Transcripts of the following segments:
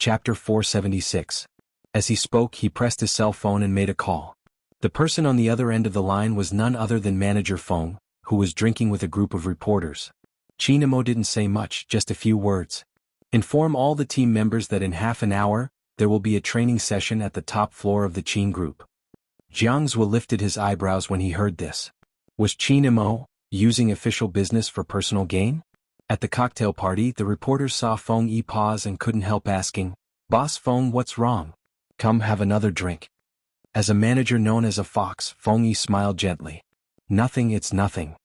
Chapter 476. As he spoke, he pressed his cell phone and made a call. The person on the other end of the line was none other than Manager Feng, who was drinking with a group of reporters. Chinamo didn't say much, just a few words. Inform all the team members that in half an hour, there will be a training session at the top floor of the Qin group. Jianghu lifted his eyebrows when he heard this. Was Chinamo using official business for personal gain? At the cocktail party, the reporters saw Feng Yi pause and couldn't help asking, "Boss Feng, what's wrong? Come have another drink." As a manager known as a fox, Feng Yi smiled gently. "Nothing, it's nothing."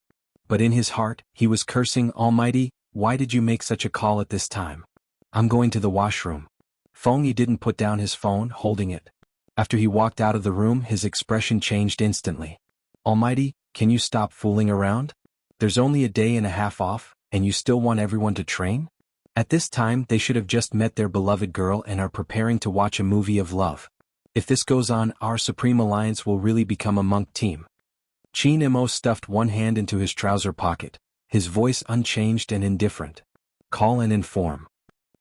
But in his heart, he was cursing, "Almighty, why did you make such a call at this time? I'm going to the washroom." Feng Yi didn't put down his phone, holding it. After he walked out of the room, his expression changed instantly. "Almighty, can you stop fooling around? There's only a day and a half off, and you still want everyone to train? At this time, they should have just met their beloved girl and are preparing to watch a movie of love. If this goes on, our Supreme Alliance will really become a monk team." Qin Mo stuffed one hand into his trouser pocket, his voice unchanged and indifferent. "Call and inform."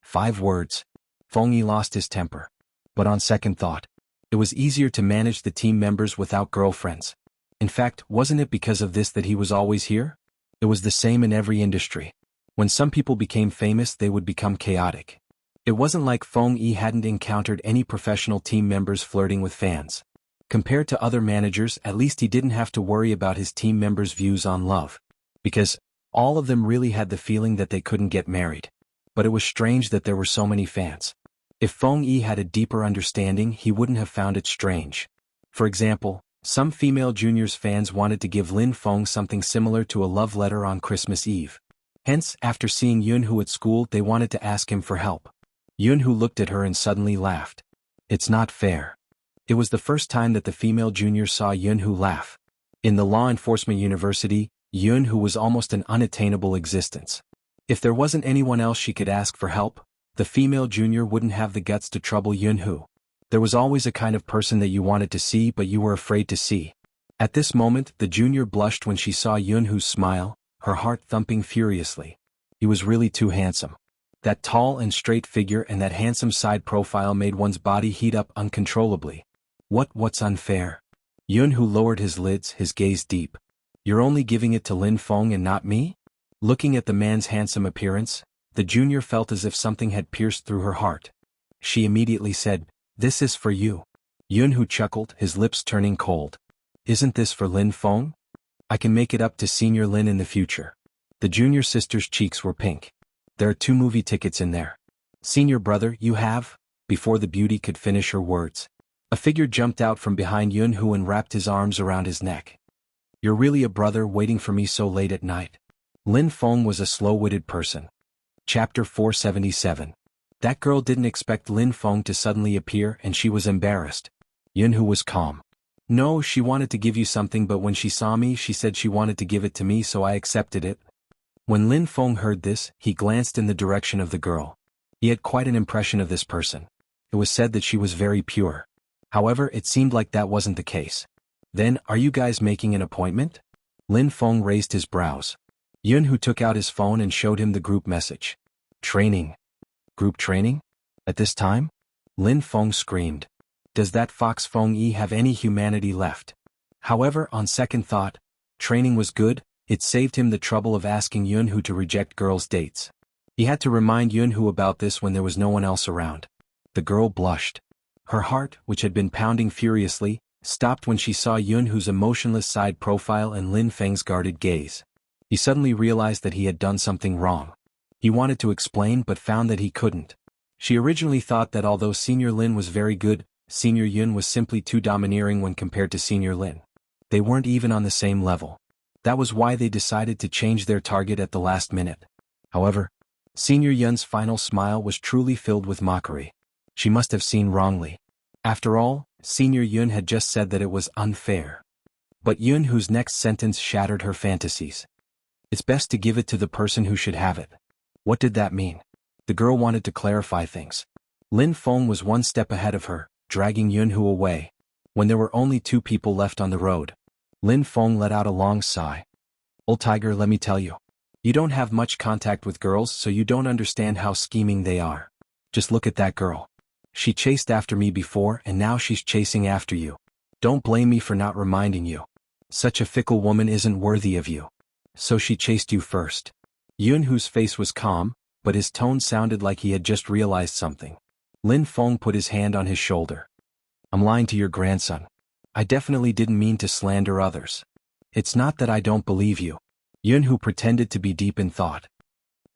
5 words. Feng Yi lost his temper. But on second thought, it was easier to manage the team members without girlfriends. In fact, wasn't it because of this that he was always here? It was the same in every industry. When some people became famous, they would become chaotic. It wasn't like Feng Yi hadn't encountered any professional team members flirting with fans. Compared to other managers, at least he didn't have to worry about his team members' views on love. Because all of them really had the feeling that they couldn't get married. But it was strange that there were so many fans. If Feng Yi had a deeper understanding, he wouldn't have found it strange. For example, some female juniors fans wanted to give Lin Feng something similar to a love letter on Christmas Eve. Hence, after seeing Xuanhu at school, they wanted to ask him for help. Xuanhu looked at her and suddenly laughed. "It's not fair." It was the first time that the female juniors saw Xuanhu laugh. In the law enforcement university, Xuanhu was almost an unattainable existence. If there wasn't anyone else she could ask for help, the female junior wouldn't have the guts to trouble Xuanhu. There was always a kind of person that you wanted to see but you were afraid to see. At this moment, the junior blushed when she saw Xuanhu's smile, her heart thumping furiously. He was really too handsome. That tall and straight figure and that handsome side profile made one's body heat up uncontrollably. What's unfair? Xuanhu lowered his lids, his gaze deep. "You're only giving it to Lin Feng and not me?" Looking at the man's handsome appearance, the junior felt as if something had pierced through her heart. She immediately said, "This is for you." Xuanhu chuckled, his lips turning cold. "Isn't this for Lin Feng? I can make it up to Senior Lin in the future." The junior sister's cheeks were pink. "There are 2 movie tickets in there." "Senior brother, you have?" Before the beauty could finish her words, a figure jumped out from behind Xuanhu and wrapped his arms around his neck. "You're really a brother waiting for me so late at night?" Lin Feng was a slow-witted person. Chapter 477. That girl didn't expect Lin Feng to suddenly appear and she was embarrassed. Xuanhu was calm. "No, she wanted to give you something but when she saw me she said she wanted to give it to me so I accepted it." When Lin Feng heard this, he glanced in the direction of the girl. He had quite an impression of this person. It was said that she was very pure. However, it seemed like that wasn't the case. "Then, are you guys making an appointment?" Lin Feng raised his brows. Xuanhu took out his phone and showed him the group message. "Training? Group training? At this time?" Lin Feng screamed. Does that fox Feng Yi have any humanity left? However, on second thought, training was good. It saved him the trouble of asking Xuanhu to reject girls' dates. He had to remind Xuanhu about this when there was no one else around. The girl blushed. Her heart, which had been pounding furiously, stopped when she saw Xuanhu's emotionless side profile and Lin Feng's guarded gaze. He suddenly realized that he had done something wrong. He wanted to explain but found that he couldn't. She originally thought that although Senior Lin was very good, Senior Yun was simply too domineering when compared to Senior Lin. They weren't even on the same level. That was why they decided to change their target at the last minute. However, Senior Yun's final smile was truly filled with mockery. She must have seen wrongly. After all, Senior Yun had just said that it was unfair. But Yun, whose next sentence shattered her fantasies. It's best to give it to the person who should have it. What did that mean? The girl wanted to clarify things. Lin Feng was one step ahead of her, dragging Xuanhu away. When there were only 2 people left on the road, Lin Feng let out a long sigh. "Old tiger, let me tell you. You don't have much contact with girls, so you don't understand how scheming they are. Just look at that girl. She chased after me before and now she's chasing after you. Don't blame me for not reminding you. Such a fickle woman isn't worthy of you. So she chased you first. Yunhu's face was calm, but his tone sounded like he had just realized something. Lin Feng put his hand on his shoulder. I'm lying to your grandson. I definitely didn't mean to slander others. It's not that I don't believe you. Yunhu pretended to be deep in thought.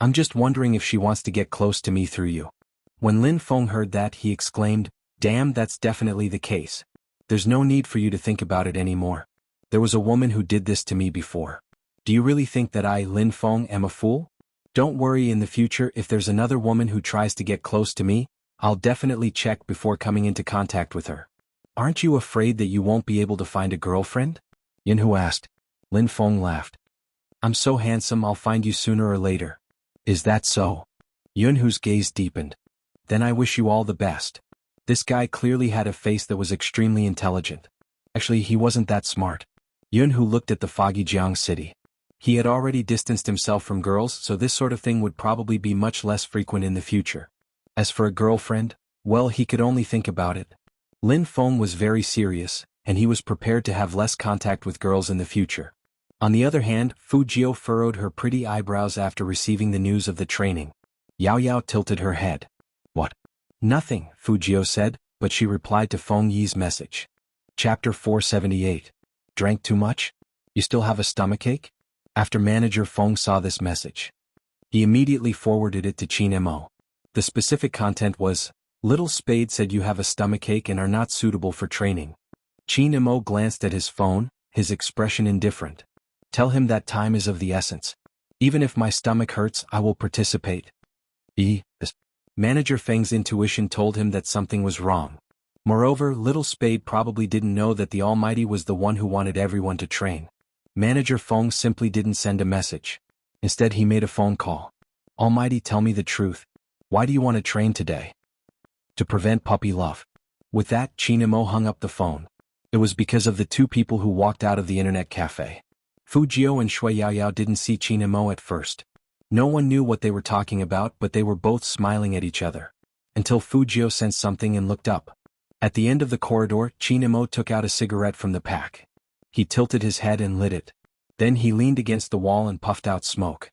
I'm just wondering if she wants to get close to me through you. When Lin Feng heard that, he exclaimed, damn, that's definitely the case. There's no need for you to think about it anymore. There was a woman who did this to me before. Do you really think that I, Lin Feng, am a fool? Don't worry, in the future if there's another woman who tries to get close to me, I'll definitely check before coming into contact with her. Aren't you afraid that you won't be able to find a girlfriend? Yunhu asked. Lin Feng laughed. I'm so handsome I'll find you sooner or later. Is that so? Yunhu's gaze deepened. Then I wish you all the best. This guy clearly had a face that was extremely intelligent. Actually, he wasn't that smart. Yunhu looked at the foggy Jiang city. He had already distanced himself from girls, so this sort of thing would probably be much less frequent in the future. As for a girlfriend, well, he could only think about it. Lin Feng was very serious, and he was prepared to have less contact with girls in the future. On the other hand, Fujio furrowed her pretty eyebrows after receiving the news of the training. Yao Yao tilted her head. What? Nothing, Fujio said, but she replied to Feng Yi's message. Chapter 478. Drank too much? You still have a stomachache? After Manager Feng saw this message, he immediately forwarded it to Qin Mo. The specific content was, Little Spade said you have a stomachache and are not suitable for training. Qin Mo glanced at his phone, his expression indifferent. Tell him that time is of the essence. Even if my stomach hurts, I will participate. Manager Feng's intuition told him that something was wrong. Moreover, Little Spade probably didn't know that the Almighty was the one who wanted everyone to train. Manager Feng simply didn't send a message. Instead, he made a phone call. Almighty, tell me the truth. Why do you want to train today? To prevent puppy love. With that, Qin Mo hung up the phone. It was because of the two people who walked out of the internet cafe. Fujio and Shui Yaoyao didn't see Qin Mo at first. No one knew what they were talking about, but they were both smiling at each other. Until Fujio sensed something and looked up. At the end of the corridor, Qin Mo took out a cigarette from the pack. He tilted his head and lit it. Then he leaned against the wall and puffed out smoke.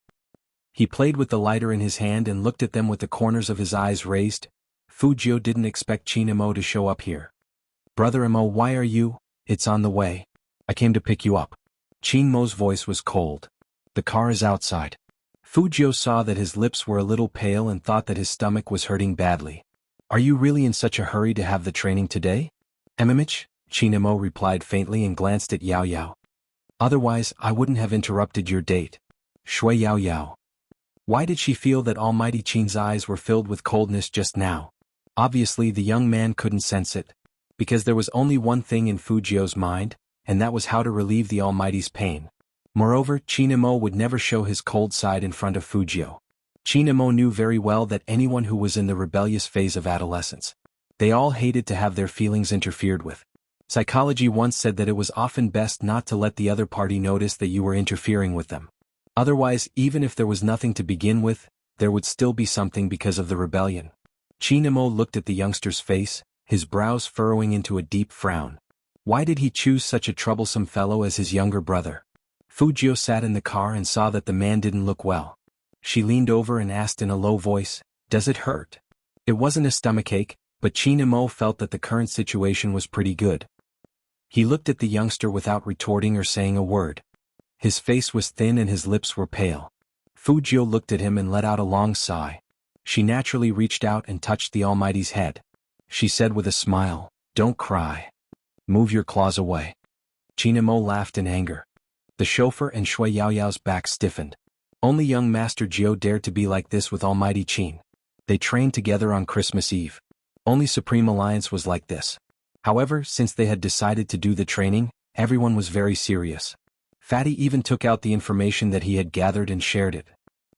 He played with the lighter in his hand and looked at them with the corners of his eyes raised. Fujio didn't expect Qin Mo to show up here. Brother Mo, why are you? It's on the way. I came to pick you up. Qin Mo's voice was cold. The car is outside. Fujio saw that his lips were a little pale and thought that his stomach was hurting badly. Are you really in such a hurry to have the training today? Emimich? Qin Mo replied faintly and glanced at Yao Yao. Otherwise, I wouldn't have interrupted your date. Shui Yao Yao. Why did she feel that Almighty Qin's eyes were filled with coldness just now? Obviously, the young man couldn't sense it. Because there was only one thing in Fujio's mind, and that was how to relieve the Almighty's pain. Moreover, Qin Mo would never show his cold side in front of Fujio. Qin Mo knew very well that anyone who was in the rebellious phase of adolescence, they all hated to have their feelings interfered with. Psychology once said that it was often best not to let the other party notice that you were interfering with them. Otherwise, even if there was nothing to begin with, there would still be something because of the rebellion. Qin Mo looked at the youngster's face, his brows furrowing into a deep frown. Why did he choose such a troublesome fellow as his younger brother? Fujio sat in the car and saw that the man didn't look well. She leaned over and asked in a low voice, "Does it hurt?" It wasn't a stomachache, but Qin Mo felt that the current situation was pretty good. He looked at the youngster without retorting or saying a word. His face was thin and his lips were pale. Fujio looked at him and let out a long sigh. She naturally reached out and touched the Almighty's head. She said with a smile, "Don't cry. Move your claws away." Qin Mo laughed in anger. The chauffeur and Shui Yaoyao's back stiffened. Only young Master Jiao dared to be like this with Almighty Qin. They trained together on Christmas Eve. Only Supreme Alliance was like this. However, since they had decided to do the training, everyone was very serious. Fatty even took out the information that he had gathered and shared it.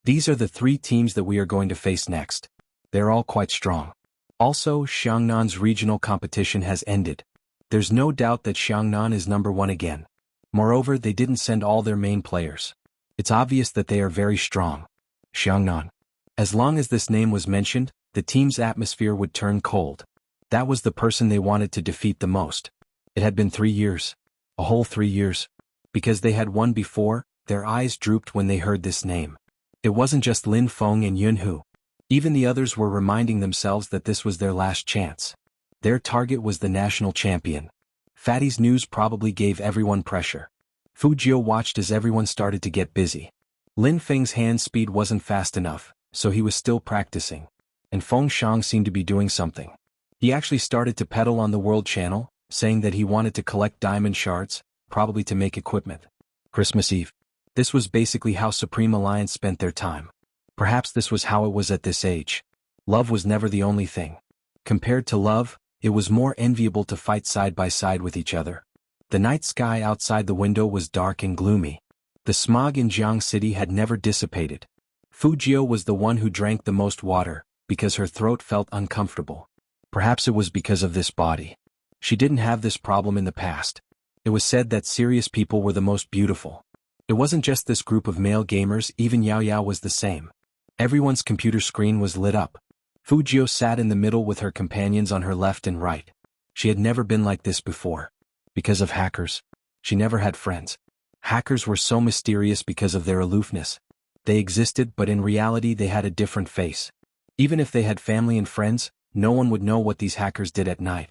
These are the 3 teams that we are going to face next. They're all quite strong. Also, Xiangnan's regional competition has ended. There's no doubt that Xiangnan is number 1 again. Moreover, they didn't send all their main players. It's obvious that they are very strong. Xiangnan. As long as this name was mentioned, the team's atmosphere would turn cold. That was the person they wanted to defeat the most. It had been 3 years. A whole 3 years. Because they had won before, their eyes drooped when they heard this name. It wasn't just Lin Feng and Yunhu. Even the others were reminding themselves that this was their last chance. Their target was the national champion. Fatty's news probably gave everyone pressure. Fu Jiu watched as everyone started to get busy. Lin Feng's hand speed wasn't fast enough, so he was still practicing. And Feng Shang seemed to be doing something. He actually started to peddle on the World Channel, saying that he wanted to collect diamond shards, probably to make equipment. Christmas Eve. This was basically how Supreme Alliance spent their time. Perhaps this was how it was at this age. Love was never the only thing. Compared to love, it was more enviable to fight side by side with each other. The night sky outside the window was dark and gloomy. The smog in Jiang City had never dissipated. Fu Jiu was the one who drank the most water, because her throat felt uncomfortable. Perhaps it was because of this body. She didn't have this problem in the past. It was said that serious people were the most beautiful. It wasn't just this group of male gamers, even Yao Yao was the same. Everyone's computer screen was lit up. Fu Jiu sat in the middle with her companions on her left and right. She had never been like this before. Because of hackers. She never had friends. Hackers were so mysterious because of their aloofness. They existed, but in reality they had a different face. Even if they had family and friends, no one would know what these hackers did at night.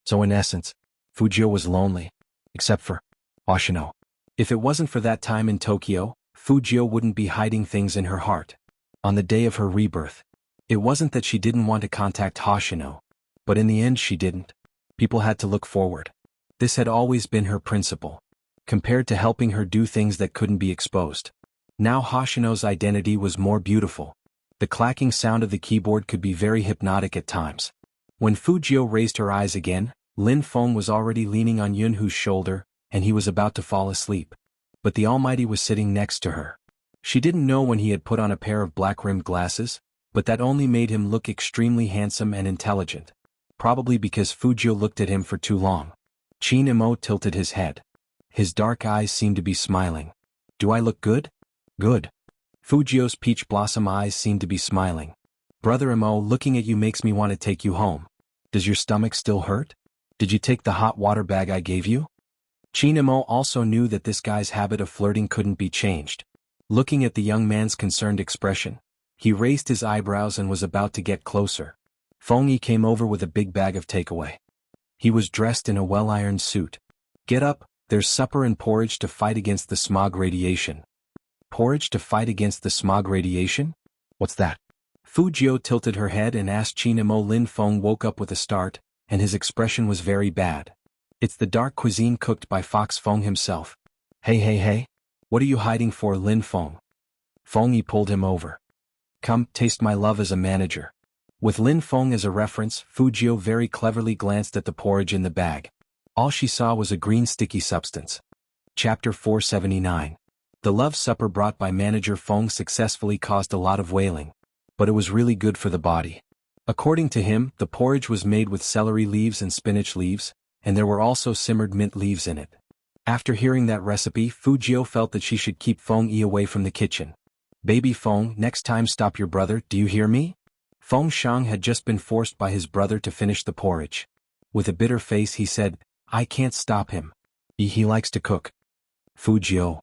So in essence, Fu Jiu was lonely. Except for Hoshino. If it wasn't for that time in Tokyo, Fu Jiu wouldn't be hiding things in her heart. On the day of her rebirth. It wasn't that she didn't want to contact Hoshino. But in the end she didn't. People had to look forward. This had always been her principle. Compared to helping her do things that couldn't be exposed. Now Hoshino's identity was more beautiful. The clacking sound of the keyboard could be very hypnotic at times. When Fu Jiu raised her eyes again, Lin Feng was already leaning on Yunhu's shoulder, and he was about to fall asleep. But the Almighty was sitting next to her. She didn't know when he had put on a pair of black-rimmed glasses, but that only made him look extremely handsome and intelligent. Probably because Fu Jiu looked at him for too long. Qin Imo tilted his head. His dark eyes seemed to be smiling. Do I look good? Good. Fu Jiu's peach blossom eyes seemed to be smiling. Brother Imo, looking at you makes me want to take you home. Does your stomach still hurt? Did you take the hot water bag I gave you? Qin Imo also knew that this guy's habit of flirting couldn't be changed. Looking at the young man's concerned expression, he raised his eyebrows and was about to get closer. Feng Yi came over with a big bag of takeaway. He was dressed in a well-ironed suit. Get up, there's supper and porridge to fight against the smog radiation. Porridge to fight against the smog radiation? What's that? Fu Jiu tilted her head and asked Qin Imo. Lin Feng woke up with a start, and his expression was very bad. It's the dark cuisine cooked by Fox Feng himself. Hey. What are you hiding for, Lin Feng? Feng Yi pulled him over. Come, taste my love as a manager. With Lin Feng as a reference, Fu Jiu very cleverly glanced at the porridge in the bag. All she saw was a green sticky substance. Chapter 479. The love supper brought by Manager Feng successfully caused a lot of wailing. But it was really good for the body. According to him, the porridge was made with celery leaves and spinach leaves, and there were also simmered mint leaves in it. After hearing that recipe, Fu Jiu felt that she should keep Feng Yi away from the kitchen. Baby Feng, next time stop your brother, do you hear me? Feng Shang had just been forced by his brother to finish the porridge. With a bitter face he said, I can't stop him. He likes to cook. Fu Jiu.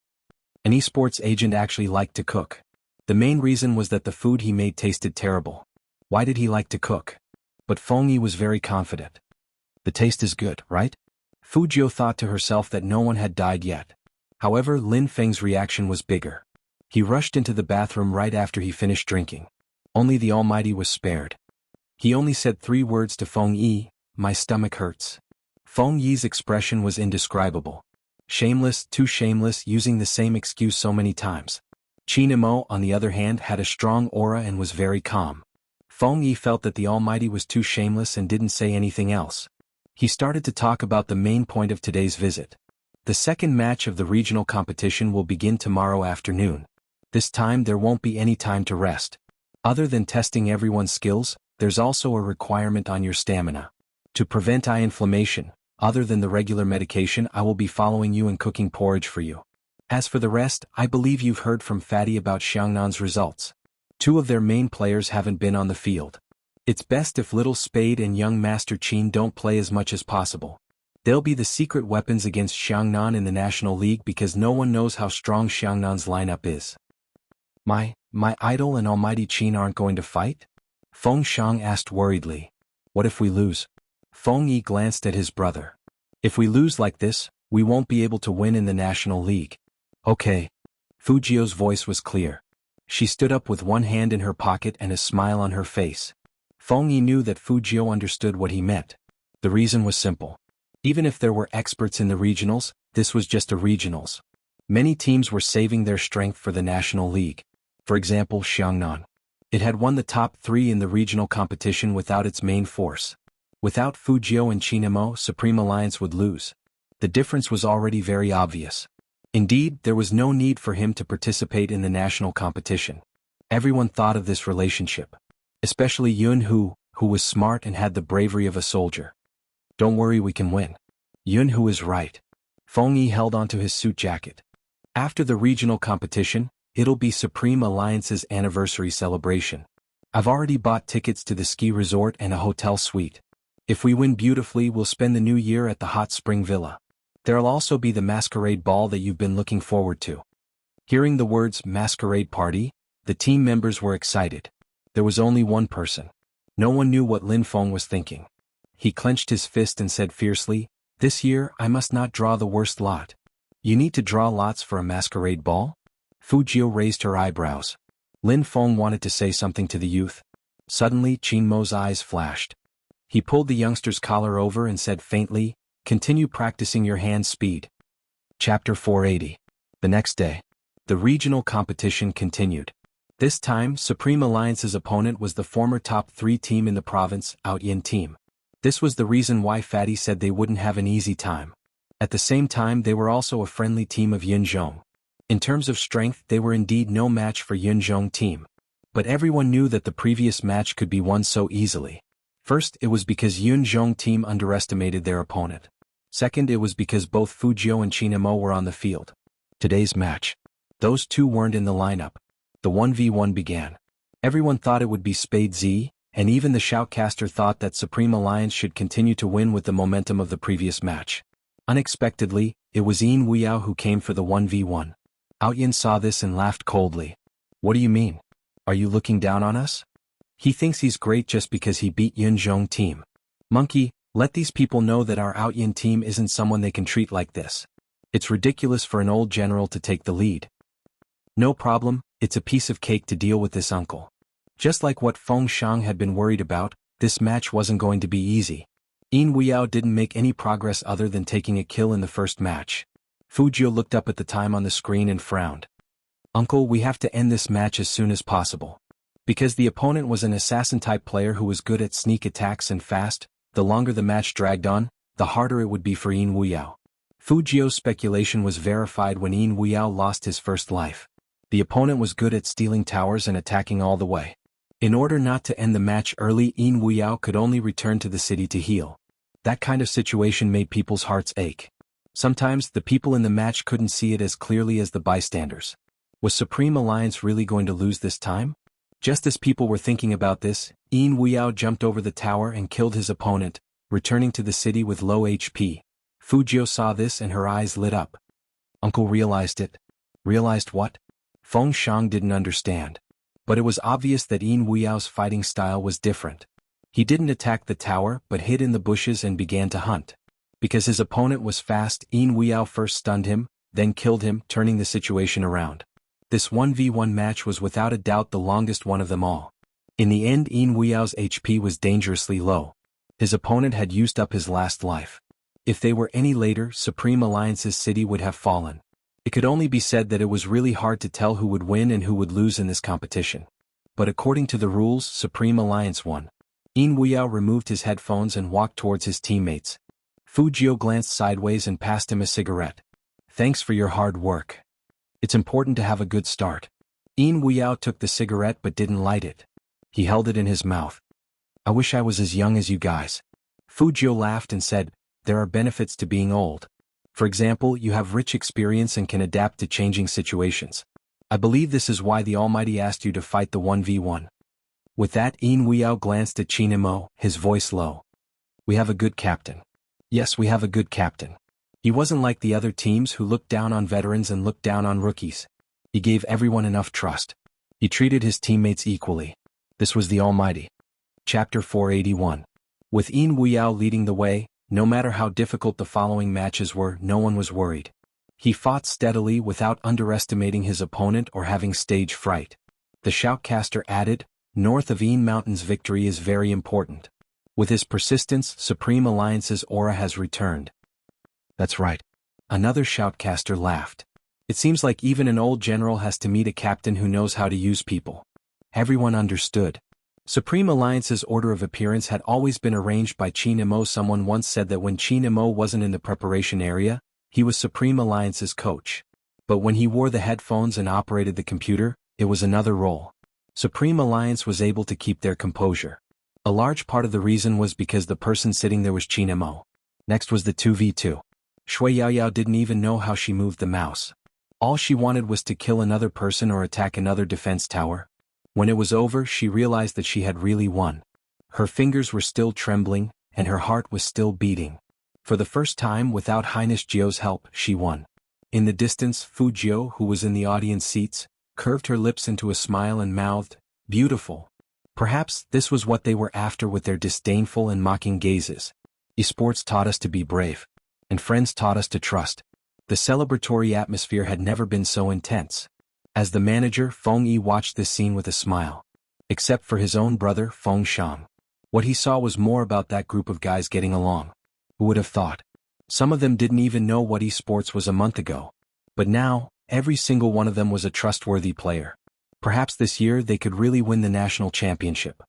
An esports agent actually liked to cook. The main reason was that the food he made tasted terrible. Why did he like to cook? But Feng Yi was very confident. The taste is good, right? Fu Jiu thought to herself that no one had died yet. However, Lin Feng's reaction was bigger. He rushed into the bathroom right after he finished drinking. Only the Almighty was spared. He only said 3 words to Feng Yi, my stomach hurts. Feng Yi's expression was indescribable. Shameless, too shameless, using the same excuse so many times. Qin Imo, on the other hand, had a strong aura and was very calm. Feng Yi felt that the Almighty was too shameless and didn't say anything else. He started to talk about the main point of today's visit. The second match of the regional competition will begin tomorrow afternoon. This time there won't be any time to rest. Other than testing everyone's skills, there's also a requirement on your stamina. To prevent eye inflammation, other than the regular medication, I will be following you and cooking porridge for you. As for the rest, I believe you've heard from Fatty about Xianxia's results. 2 of their main players haven't been on the field. It's best if Little Spade and young Master Qin don't play as much as possible. They'll be the secret weapons against Xianhuan in the National League because no one knows how strong Xianhuan's lineup is. My idol and almighty Qin aren't going to fight? Feng Xiang asked worriedly. What if we lose? Feng Yi glanced at his brother. If we lose like this, we won't be able to win in the National League. Okay. Fujio's voice was clear. She stood up with one hand in her pocket and a smile on her face. Feng Yi knew that Fujio understood what he meant. The reason was simple. Even if there were experts in the regionals, this was just a regionals. Many teams were saving their strength for the National League. For example, Xianhuan. It had won the top 3 in the regional competition without its main force. Without Fujio and Qinemo, Supreme Alliance would lose. The difference was already very obvious. Indeed, there was no need for him to participate in the national competition. Everyone thought of this relationship. Especially Xuanhu, who was smart and had the bravery of a soldier. Don't worry, we can win. Xuanhu is right. Feng Yi held onto his suit jacket. After the regional competition, it'll be Supreme Alliance's anniversary celebration. I've already bought tickets to the ski resort and a hotel suite. If we win beautifully, we'll spend the new year at the hot spring villa. There'll also be the masquerade ball that you've been looking forward to. Hearing the words masquerade party, the team members were excited. There was only one person. No one knew what Lin Feng was thinking. He clenched his fist and said fiercely, "This year I must not draw the worst lot." You need to draw lots for a masquerade ball? Fujio raised her eyebrows. Lin Feng wanted to say something to the youth. Suddenly Qinmo's eyes flashed. He pulled the youngster's collar over and said faintly, "Continue practicing your hand speed." Chapter 480. The next day. The regional competition continued. This time, Supreme Alliance's opponent was the former top 3 team in the province, Outyin team. This was the reason why Fatty said they wouldn't have an easy time. At the same time, they were also a friendly team of Yunzhong. In terms of strength, they were indeed no match for Yunzhong team. But everyone knew that the previous match could be won so easily. First, it was because Yunzhong team underestimated their opponent. Second, it was because both Fujio and Qinemo were on the field. Today's match. Those two weren't in the lineup. The 1v1 began. Everyone thought it would be Spade Z, and even the shoutcaster thought that Supreme Alliance should continue to win with the momentum of the previous match. Unexpectedly, it was Yin Weiyao who came for the 1v1. Outyin saw this and laughed coldly. What do you mean? Are you looking down on us? He thinks he's great just because he beat Yunzhong team. Monkey, let these people know that our Outyin team isn't someone they can treat like this. It's ridiculous for an old general to take the lead. No problem, it's a piece of cake to deal with this uncle. Just like what Feng Xiang had been worried about, this match wasn't going to be easy. Yin Weiyao didn't make any progress other than taking a kill in the first match. Fujio looked up at the time on the screen and frowned. Uncle, we have to end this match as soon as possible. Because the opponent was an assassin-type player who was good at sneak attacks and fast, the longer the match dragged on, the harder it would be for Yin Weiyao. Fujio's speculation was verified when Yin Weiyao lost his first life. The opponent was good at stealing towers and attacking all the way. In order not to end the match early, Yin Weiyao could only return to the city to heal. That kind of situation made people's hearts ache. Sometimes, the people in the match couldn't see it as clearly as the bystanders. Was Supreme Alliance really going to lose this time? Just as people were thinking about this, Yin Weiyao jumped over the tower and killed his opponent, returning to the city with low HP. Fujio saw this and her eyes lit up. Uncle realized it. Realized what? Feng Xiang didn't understand. But it was obvious that Yin Weiyao's fighting style was different. He didn't attack the tower but hid in the bushes and began to hunt. Because his opponent was fast, Yin Weiyao first stunned him, then killed him, turning the situation around. This 1v1 match was without a doubt the longest one of them all. In the end, Yin Weiyao's HP was dangerously low. His opponent had used up his last life. If they were any later, Supreme Alliance's city would have fallen. It could only be said that it was really hard to tell who would win and who would lose in this competition. But according to the rules, Supreme Alliance won. Yin Weiyao removed his headphones and walked towards his teammates. Fujio glanced sideways and passed him a cigarette. Thanks for your hard work. It's important to have a good start. Yin Weiyao took the cigarette but didn't light it. He held it in his mouth. I wish I was as young as you guys. Fujio laughed and said, there are benefits to being old. For example, you have rich experience and can adapt to changing situations. I believe this is why the Almighty asked you to fight the 1v1. With that, Yin Weiyao glanced at Qin Mo, his voice low. We have a good captain. Yes, we have a good captain. He wasn't like the other teams who looked down on veterans and looked down on rookies. He gave everyone enough trust. He treated his teammates equally. This was the Almighty. Chapter 481. With Yin Weiyao leading the way, no matter how difficult the following matches were, no one was worried. He fought steadily without underestimating his opponent or having stage fright. The shoutcaster added, north of Yin Mountain's victory is very important. With his persistence, Supreme Alliance's aura has returned. That's right. Another shoutcaster laughed. It seems like even an old general has to meet a captain who knows how to use people. Everyone understood. Supreme Alliance's order of appearance had always been arranged by Qin Mo. Someone once said that when Qin Mo wasn't in the preparation area, he was Supreme Alliance's coach. But when he wore the headphones and operated the computer, it was another role. Supreme Alliance was able to keep their composure. A large part of the reason was because the person sitting there was Qin Mo. Next was the 2v2. Shui Yaoyao didn't even know how she moved the mouse. All she wanted was to kill another person or attack another defense tower. When it was over, she realized that she had really won. Her fingers were still trembling, and her heart was still beating. For the first time without Highness Jiu's help, she won. In the distance, Fu Jiu, who was in the audience seats, curved her lips into a smile and mouthed, "Beautiful." Perhaps this was what they were after with their disdainful and mocking gazes. Esports taught us to be brave. And friends taught us to trust. The celebratory atmosphere had never been so intense. As the manager, Feng Yi watched this scene with a smile. Except for his own brother, Feng Shang. What he saw was more about that group of guys getting along. Who would have thought? Some of them didn't even know what esports was a month ago. But now, every single one of them was a trustworthy player. Perhaps this year they could really win the national championship.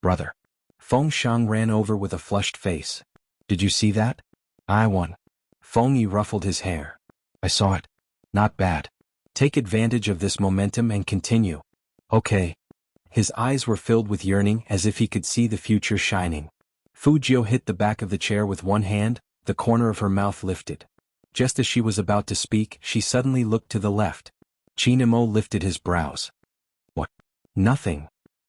Brother. Feng Shang ran over with a flushed face. Did you see that? I won. Feng Yi ruffled his hair. I saw it. Not bad. Take advantage of this momentum and continue. Okay. His eyes were filled with yearning as if he could see the future shining. Fu Jiu hit the back of the chair with one hand, the corner of her mouth lifted. Just as she was about to speak, she suddenly looked to the left. Qin Mo lifted his brows. What? Nothing.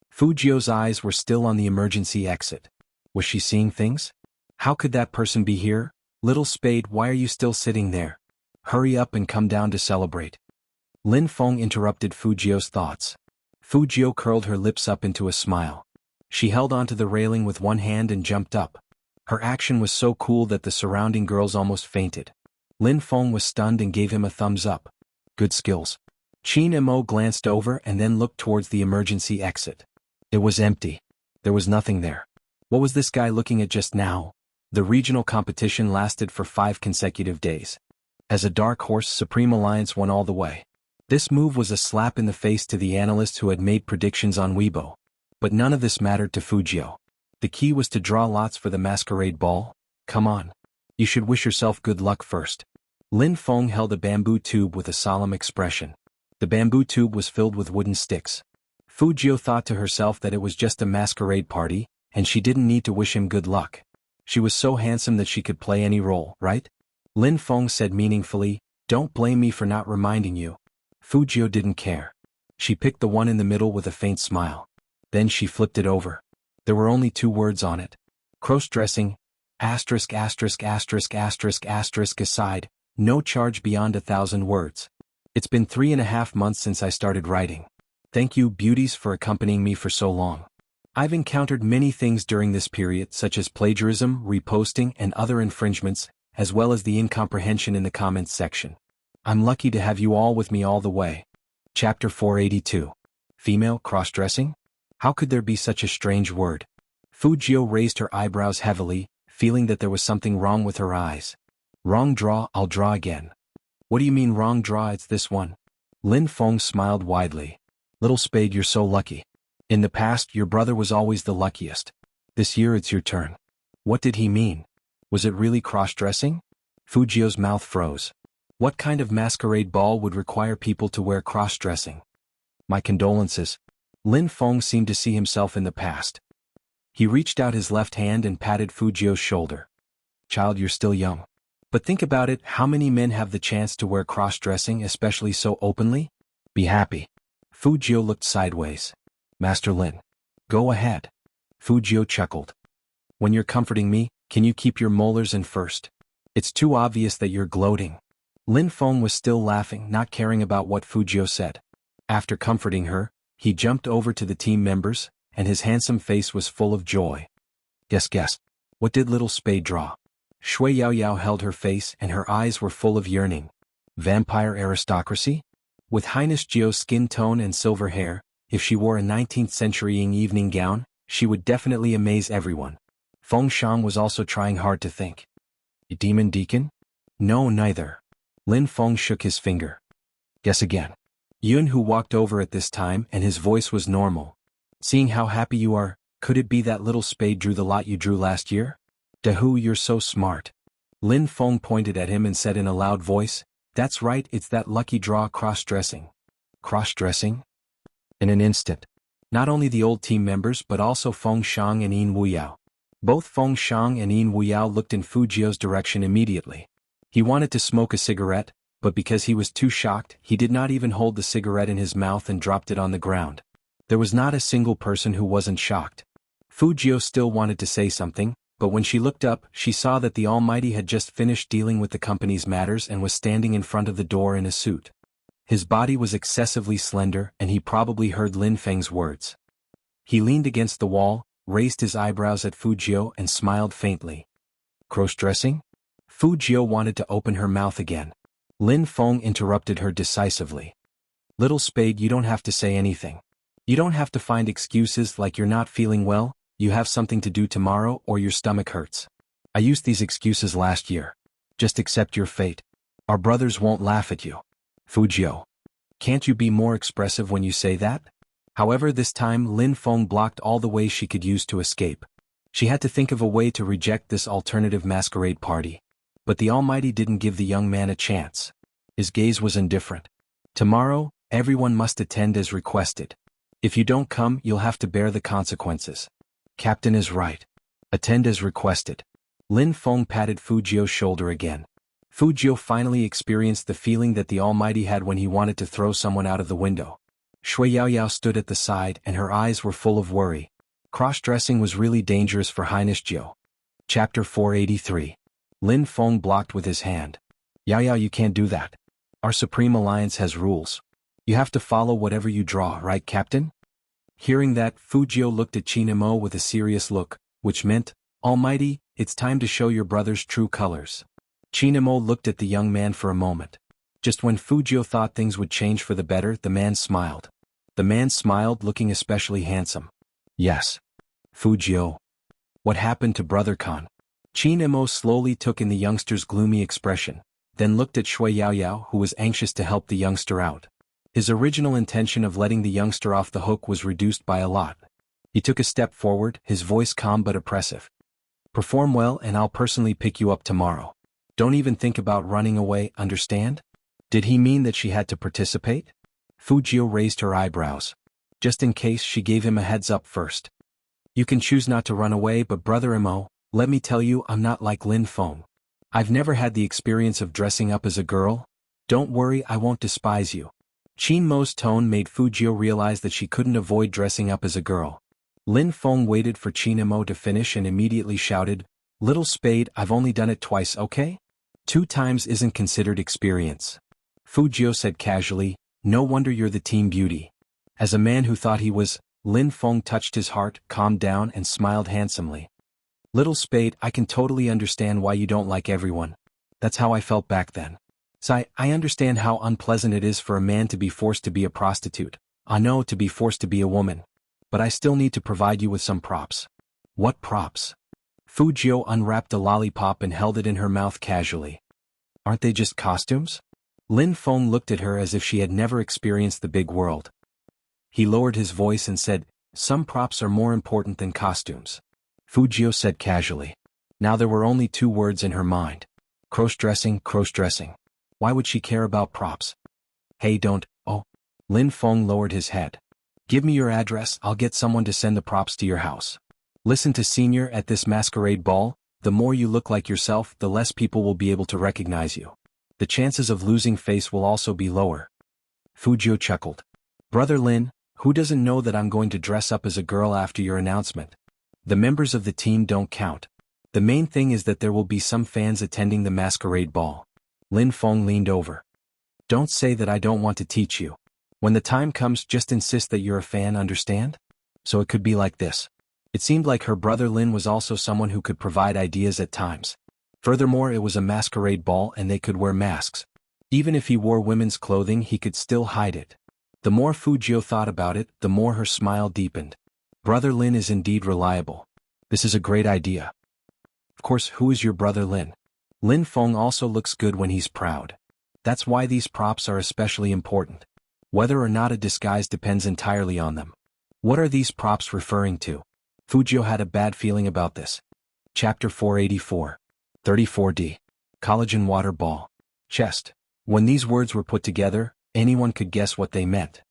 Fu Jiu's eyes were still on the emergency exit. Was she seeing things? How could that person be here? Little Spade, why are you still sitting there? Hurry up and come down to celebrate. Lin Feng interrupted Fu Jiu's thoughts. Fu Jiu curled her lips up into a smile. She held onto the railing with one hand and jumped up. Her action was so cool that the surrounding girls almost fainted. Lin Feng was stunned and gave him a thumbs up. Good skills. Qin Mo glanced over and then looked towards the emergency exit. It was empty. There was nothing there. What was this guy looking at just now? The regional competition lasted for 5 consecutive days. As a dark horse, Supreme Alliance won all the way. This move was a slap in the face to the analysts who had made predictions on Weibo. But none of this mattered to Fu Jiu. The key was to draw lots for the masquerade ball. Come on. You should wish yourself good luck first. Lin Feng held a bamboo tube with a solemn expression. The bamboo tube was filled with wooden sticks. Fu Jiu thought to herself that it was just a masquerade party, and she didn't need to wish him good luck. She was so handsome that she could play any role, right? Lin Feng said meaningfully, "Don't blame me for not reminding you." Fu Jiu didn't care. She picked the one in the middle with a faint smile. Then she flipped it over. There were only 2 words on it. Cross-dressing, asterisk asterisk asterisk asterisk asterisk aside, no charge beyond 1,000 words. It's been 3.5 months since I started writing. Thank you, beauties, for accompanying me for so long. I've encountered many things during this period, such as plagiarism, reposting, and other infringements, as well as the incomprehension in the comments section. I'm lucky to have you all with me all the way. Chapter 482. Female cross-dressing? How could there be such a strange word? Fu Jiu raised her eyebrows heavily, feeling that there was something wrong with her eyes. Wrong draw, I'll draw again. What do you mean wrong draw? It's this one. Lin Feng smiled widely. Little Spade, you're so lucky. In the past, your brother was always the luckiest. This year it's your turn. What did he mean? Was it really cross-dressing? Fu Jiu's mouth froze. What kind of masquerade ball would require people to wear cross-dressing? My condolences. Lin Feng seemed to see himself in the past. He reached out his left hand and patted Fu Jiu's shoulder. Child, you're still young. But think about it, how many men have the chance to wear cross-dressing, especially so openly? Be happy. Fu Jiu looked sideways. Master Lin. Go ahead. Fujio chuckled. When you're comforting me, can you keep your molars in first? It's too obvious that you're gloating. Lin Feng was still laughing, not caring about what Fujio said. After comforting her, he jumped over to the team members, and his handsome face was full of joy. Guess. What did little spade draw? Shui Yaoyao held her face and her eyes were full of yearning. Vampire aristocracy? With Highness Jio's skin tone and silver hair, if she wore a 19th century evening gown, she would definitely amaze everyone. Feng Shang was also trying hard to think. A demon deacon? No, neither. Lin Feng shook his finger. Guess again. Yun Hu walked over at this time and his voice was normal. Seeing how happy you are, could it be that little spade drew the lot you drew last year? Dahu, you're so smart. Lin Feng pointed at him and said in a loud voice, That's right, it's that lucky draw cross-dressing. Cross-dressing? In an instant. Not only the old team members but also Feng Shang and Yin Wuyao. Both Feng Shang and Yin Wuyao looked in Fujio's direction immediately. He wanted to smoke a cigarette, but because he was too shocked, he did not even hold the cigarette in his mouth and dropped it on the ground. There was not a single person who wasn't shocked. Fujio still wanted to say something, but when she looked up, she saw that the Almighty had just finished dealing with the company's matters and was standing in front of the door in a suit. His body was excessively slender and he probably heard Lin Feng's words. He leaned against the wall, raised his eyebrows at Fujio and smiled faintly. Cross-dressing? Fujio wanted to open her mouth again. Lin Feng interrupted her decisively. Little spade, you don't have to say anything. You don't have to find excuses like you're not feeling well, you have something to do tomorrow or your stomach hurts. I used these excuses last year. Just accept your fate. Our brothers won't laugh at you. Fujio. Can't you be more expressive when you say that? However, this time Lin Feng blocked all the ways she could use to escape. She had to think of a way to reject this alternative masquerade party. But the Almighty didn't give the young man a chance. His gaze was indifferent. Tomorrow, everyone must attend as requested. If you don't come, you'll have to bear the consequences. Captain is right. Attend as requested. Lin Feng patted Fujio's shoulder again. Fujio finally experienced the feeling that the Almighty had when he wanted to throw someone out of the window. Shui Yaoyao stood at the side and her eyes were full of worry. Cross-dressing was really dangerous for Highness Jio. Chapter 483. Lin Feng blocked with his hand. Yaoyao, you can't do that. Our Supreme Alliance has rules. You have to follow whatever you draw, right, Captain? Hearing that, Fujio looked at Chinamo with a serious look, which meant, Almighty, it's time to show your brother's true colors. Chinamo looked at the young man for a moment. Just when Fujio thought things would change for the better, the man smiled. The man smiled, looking especially handsome. Yes. Fujio. What happened to Brother Khan? Chinamo slowly took in the youngster's gloomy expression, then looked at Shui Yaoyao, who was anxious to help the youngster out. His original intention of letting the youngster off the hook was reduced by a lot. He took a step forward, his voice calm but oppressive. Perform well and I'll personally pick you up tomorrow. Don't even think about running away, understand? Did he mean that she had to participate? Fujio raised her eyebrows. Just in case, she gave him a heads up first. You can choose not to run away, but Brother Imo, let me tell you, I'm not like Lin Feng. I've never had the experience of dressing up as a girl. Don't worry, I won't despise you. Chinmo's tone made Fujio realize that she couldn't avoid dressing up as a girl. Lin Feng waited for Chinmo to finish and immediately shouted, Little spade, I've only done it twice, okay? 2 times isn't considered experience. Fujio said casually, No wonder you're the team beauty. As a man who thought he was, Lin Feng touched his heart, calmed down and smiled handsomely. Little spade, I can totally understand why you don't like everyone. That's how I felt back then. So I understand how unpleasant it is for a man to be forced to be a prostitute. I know, to be forced to be a woman. But I still need to provide you with some props. What props? Fujio unwrapped a lollipop and held it in her mouth casually. Aren't they just costumes? Lin Feng looked at her as if she had never experienced the big world. He lowered his voice and said, Some props are more important than costumes. Fujio said casually. Now there were only 2 words in her mind. Cross-dressing, cross-dressing. Why would she care about props? Hey, don't, oh. Lin Feng lowered his head. Give me your address, I'll get someone to send the props to your house. Listen to Senior, at this masquerade ball, the more you look like yourself, the less people will be able to recognize you. The chances of losing face will also be lower. Fujio chuckled. Brother Lin, Who doesn't know that I'm going to dress up as a girl after your announcement? The members of the team don't count. The main thing is that there will be some fans attending the masquerade ball. Lin Feng leaned over. Don't say that I don't want to teach you. When the time comes, just insist that you're a fan, understand? So it could be like this. It seemed like her brother Lin was also someone who could provide ideas at times. Furthermore, it was a masquerade ball and they could wear masks. Even if he wore women's clothing, he could still hide it. The more Fujio thought about it, the more her smile deepened. Brother Lin is indeed reliable. This is a great idea. Of course, who is your brother Lin? Lin Feng also looks good when he's proud. That's why these props are especially important. Whether or not a disguise depends entirely on them. What are these props referring to? Fujio had a bad feeling about this. Chapter 484. 34D. Collagen water ball. Chest. When these words were put together, anyone could guess what they meant.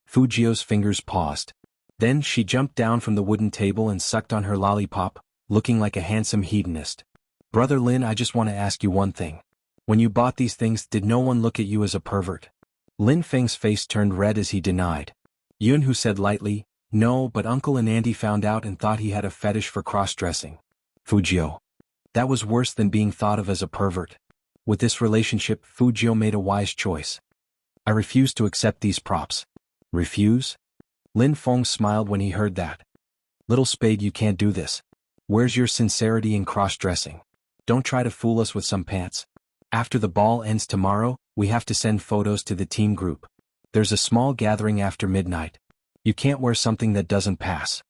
Fujio's fingers paused. Then she jumped down from the wooden table and sucked on her lollipop, looking like a handsome hedonist. Brother Lin, I just want to ask you one thing. When you bought these things, did no one look at you as a pervert? Lin Feng's face turned red as he denied. Xuanhu said lightly, no, but uncle and auntie found out and thought he had a fetish for cross-dressing. Fujio. That was worse than being thought of as a pervert. With this relationship, Fujio made a wise choice. I refuse to accept these props. Refuse? Lin Feng smiled when he heard that. Little spade, you can't do this. Where's your sincerity in cross-dressing? Don't try to fool us with some pants. After the ball ends tomorrow, we have to send photos to the team group. There's a small gathering after midnight. You can't wear something that doesn't pass.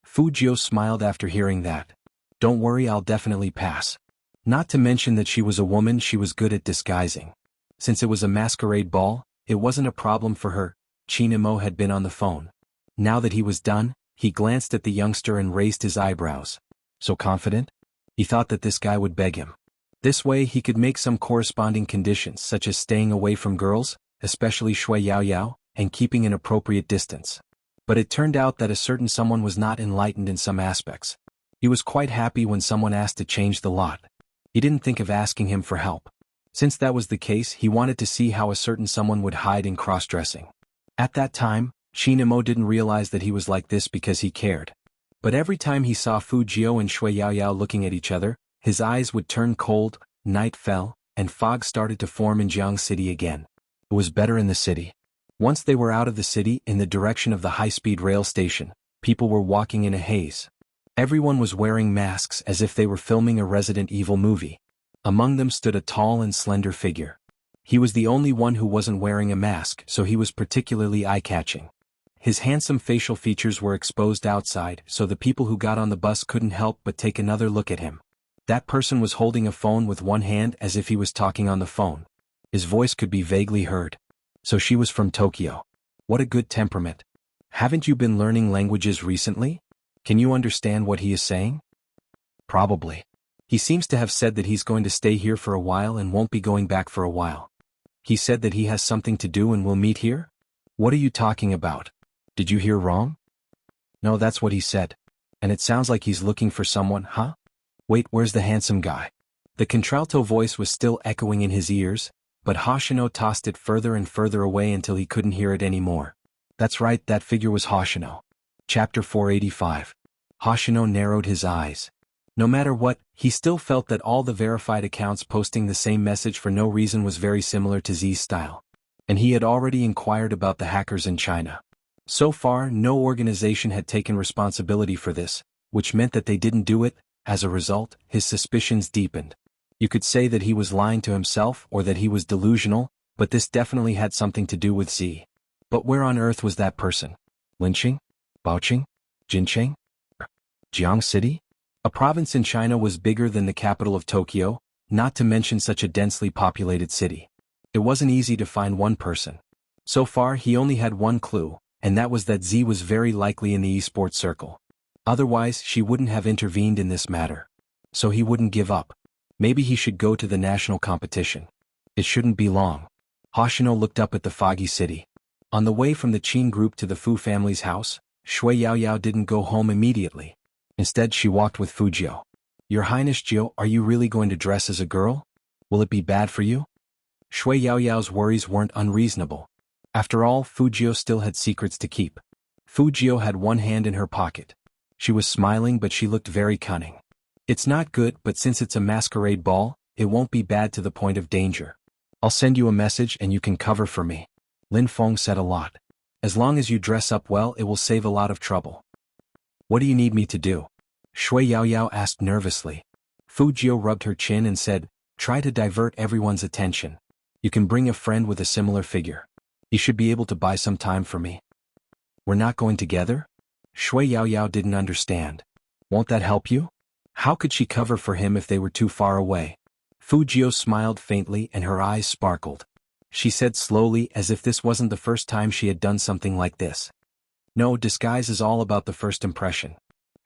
Fujio smiled after hearing that. Don't worry, I'll definitely pass. Not to mention that she was a woman, she was good at disguising. Since it was a masquerade ball, it wasn't a problem for her. Chinamo had been on the phone. Now that he was done, he glanced at the youngster and raised his eyebrows. So confident? He thought that this guy would beg him. This way he could make some corresponding conditions such as staying away from girls, especially Shui Yao Yao, and keeping an appropriate distance. But it turned out that a certain someone was not enlightened in some aspects. He was quite happy when someone asked to change the lot. He didn't think of asking him for help. Since that was the case, he wanted to see how a certain someone would hide in cross-dressing. At that time, Shinamo didn't realize that he was like this because he cared. But every time he saw Fujio and Shui Yao Yao looking at each other, his eyes would turn cold, night fell, and fog started to form in Jianghu City again. It was better in the city. Once they were out of the city, in the direction of the high-speed rail station, people were walking in a haze. Everyone was wearing masks as if they were filming a Resident Evil movie. Among them stood a tall and slender figure. He was the only one who wasn't wearing a mask, so he was particularly eye-catching. His handsome facial features were exposed outside, so the people who got on the bus couldn't help but take another look at him. That person was holding a phone with one hand as if he was talking on the phone. His voice could be vaguely heard. So she was from Tokyo. What a good temperament. Haven't you been learning languages recently? Can you understand what he is saying? Probably. He seems to have said that he's going to stay here for a while and won't be going back for a while. He said that he has something to do and will meet here? What are you talking about? Did you hear wrong? No, that's what he said. And it sounds like he's looking for someone, huh? Wait, where's the handsome guy? The contralto voice was still echoing in his ears, but Hoshino tossed it further and further away until he couldn't hear it anymore. That's right, that figure was Hoshino. Chapter 485. Hoshino narrowed his eyes. No matter what, he still felt that all the verified accounts posting the same message for no reason was very similar to Z's style. And he had already inquired about the hackers in China. So far, no organization had taken responsibility for this, which meant that they didn't do it. As a result, his suspicions deepened. You could say that he was lying to himself or that he was delusional, but this definitely had something to do with Z. But where on earth was that person? Linqing? Baoqing? Jincheng? Jianghu City? A province in China was bigger than the capital of Tokyo, not to mention such a densely populated city. It wasn't easy to find one person. So far he only had one clue, and that was that Z was very likely in the esports circle. Otherwise she wouldn't have intervened in this matter. So he wouldn't give up. Maybe he should go to the national competition. It shouldn't be long. Hoshino looked up at the foggy city. On the way from the Qin group to the Fu family's house, Shui Yao Yao didn't go home immediately. Instead she walked with Fujio. Your Highness Jio, are you really going to dress as a girl? Will it be bad for you? Shui Yao Yao's worries weren't unreasonable. After all, Fujio still had secrets to keep. Fu Jio had one hand in her pocket. She was smiling, but she looked very cunning. It's not good, but since it's a masquerade ball, it won't be bad to the point of danger. I'll send you a message and you can cover for me. Lin Feng said a lot. As long as you dress up well, it will save a lot of trouble. What do you need me to do? Shui Yaoyao asked nervously. Fu Jio rubbed her chin and said, try to divert everyone's attention. You can bring a friend with a similar figure. You should be able to buy some time for me. We're not going together? Shui Yaoyao didn't understand. Won't that help you? How could she cover for him if they were too far away? Fu Jio smiled faintly and her eyes sparkled. She said slowly, as if this wasn't the first time she had done something like this. No, disguise is all about the first impression.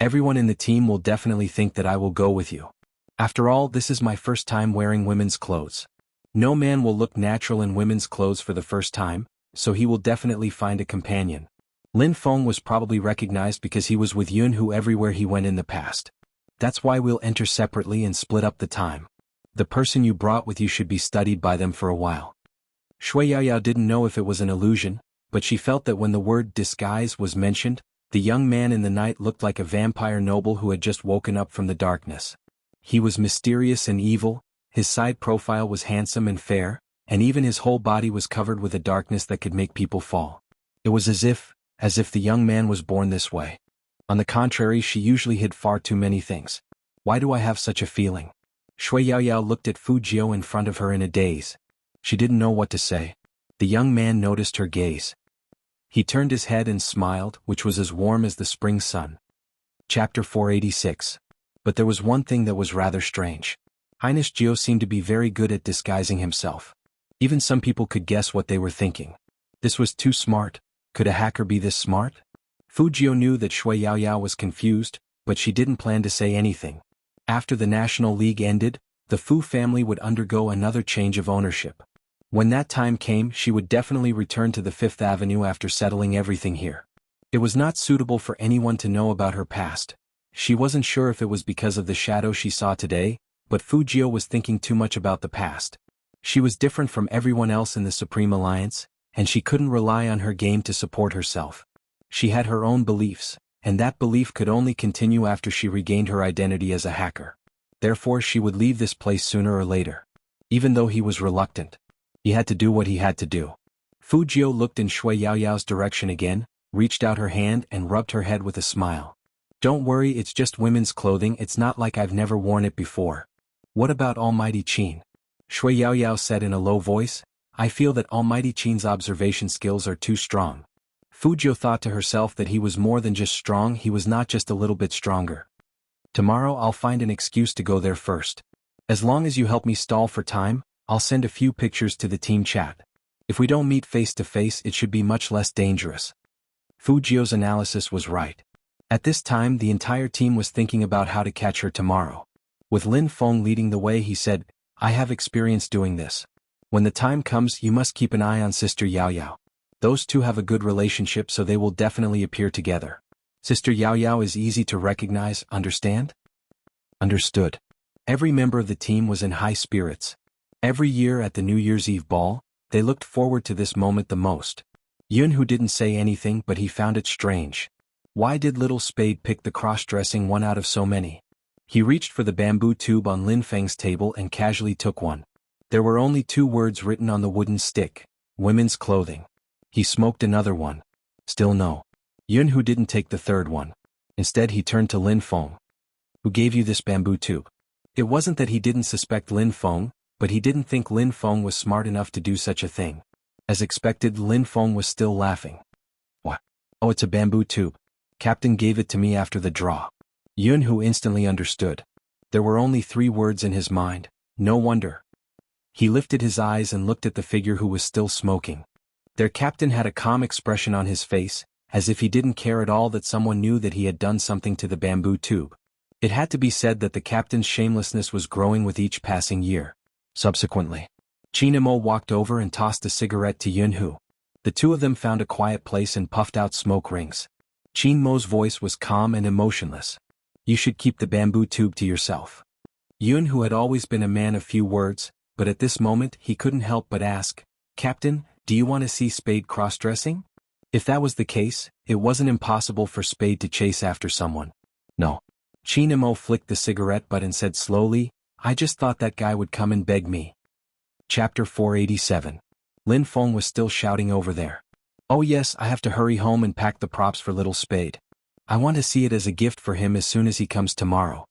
Everyone in the team will definitely think that I will go with you. After all, this is my first time wearing women's clothes. No man will look natural in women's clothes for the first time, so he will definitely find a companion. Lin Feng was probably recognized because he was with Xuanhu everywhere he went in the past. That's why we'll enter separately and split up the time. The person you brought with you should be studied by them for a while. Shui Yaoyao didn't know if it was an illusion, but she felt that when the word disguise was mentioned, the young man in the night looked like a vampire noble who had just woken up from the darkness. He was mysterious and evil, his side profile was handsome and fair, and even his whole body was covered with a darkness that could make people fall. It was as if the young man was born this way. On the contrary, she usually hid far too many things. Why do I have such a feeling? Shui Yaoyao looked at Fu Jio in front of her in a daze. She didn't know what to say. The young man noticed her gaze. He turned his head and smiled, which was as warm as the spring sun. Chapter 486. But there was one thing that was rather strange. Highness Jio seemed to be very good at disguising himself. Even some people could guess what they were thinking. This was too smart. Could a hacker be this smart? Fu Jio knew that Shui Yaoyao was confused, but she didn't plan to say anything. After the National League ended, the Fu family would undergo another change of ownership. When that time came, she would definitely return to the Fifth Avenue after settling everything here. It was not suitable for anyone to know about her past. She wasn't sure if it was because of the shadow she saw today, but Fu Jio was thinking too much about the past. She was different from everyone else in the Supreme Alliance, and she couldn't rely on her game to support herself. She had her own beliefs, and that belief could only continue after she regained her identity as a hacker. Therefore she would leave this place sooner or later. Even though he was reluctant, he had to do what he had to do. Fu Jio looked in Shui Yaoyao's direction again, reached out her hand and rubbed her head with a smile. Don't worry, it's just women's clothing, it's not like I've never worn it before. What about Almighty Qin? Shui Yaoyao said in a low voice, I feel that Almighty Qin's observation skills are too strong. Fu Jio thought to herself that he was more than just strong, he was not just a little bit stronger. Tomorrow I'll find an excuse to go there first. As long as you help me stall for time, I'll send a few pictures to the team chat. If we don't meet face to face, it should be much less dangerous. Fu Jio's analysis was right. At this time, the entire team was thinking about how to catch her tomorrow. With Lin Feng leading the way, he said, I have experience doing this. When the time comes, you must keep an eye on Sister Yaoyao. Those two have a good relationship, so they will definitely appear together. Sister Yaoyao is easy to recognize, understand? Understood. Every member of the team was in high spirits. Every year at the New Year's Eve ball, they looked forward to this moment the most. Xuanhu didn't say anything, but he found it strange. Why did Little Spade pick the cross-dressing one out of so many? He reached for the bamboo tube on Lin Feng's table and casually took one. There were only 2 words written on the wooden stick, women's clothing. He smoked another one. Still no. Xuanhu didn't take the 3rd one. Instead he turned to Lin Feng. Who gave you this bamboo tube? It wasn't that he didn't suspect Lin Feng, but he didn't think Lin Feng was smart enough to do such a thing. As expected, Lin Feng was still laughing. What? Oh, it's a bamboo tube. Captain gave it to me after the draw. Xuanhu instantly understood. There were only 3 words in his mind. No wonder. He lifted his eyes and looked at the figure who was still smoking. Their captain had a calm expression on his face, as if he didn't care at all that someone knew that he had done something to the bamboo tube. It had to be said that the captain's shamelessness was growing with each passing year. Subsequently, Chinamo walked over and tossed a cigarette to Xuanhu. The two of them found a quiet place and puffed out smoke rings. Chinmo's voice was calm and emotionless. You should keep the bamboo tube to yourself. Xuanhu had always been a man of few words, but at this moment he couldn't help but ask, Captain, do you want to see Spade cross-dressing? If that was the case, it wasn't impossible for Spade to chase after someone. No. Xianxia flicked the cigarette butt and said slowly, I just thought that guy would come and beg me. Chapter 487. Lin Feng was still shouting over there. Oh yes, I have to hurry home and pack the props for little Spade. I want to see it as a gift for him as soon as he comes tomorrow.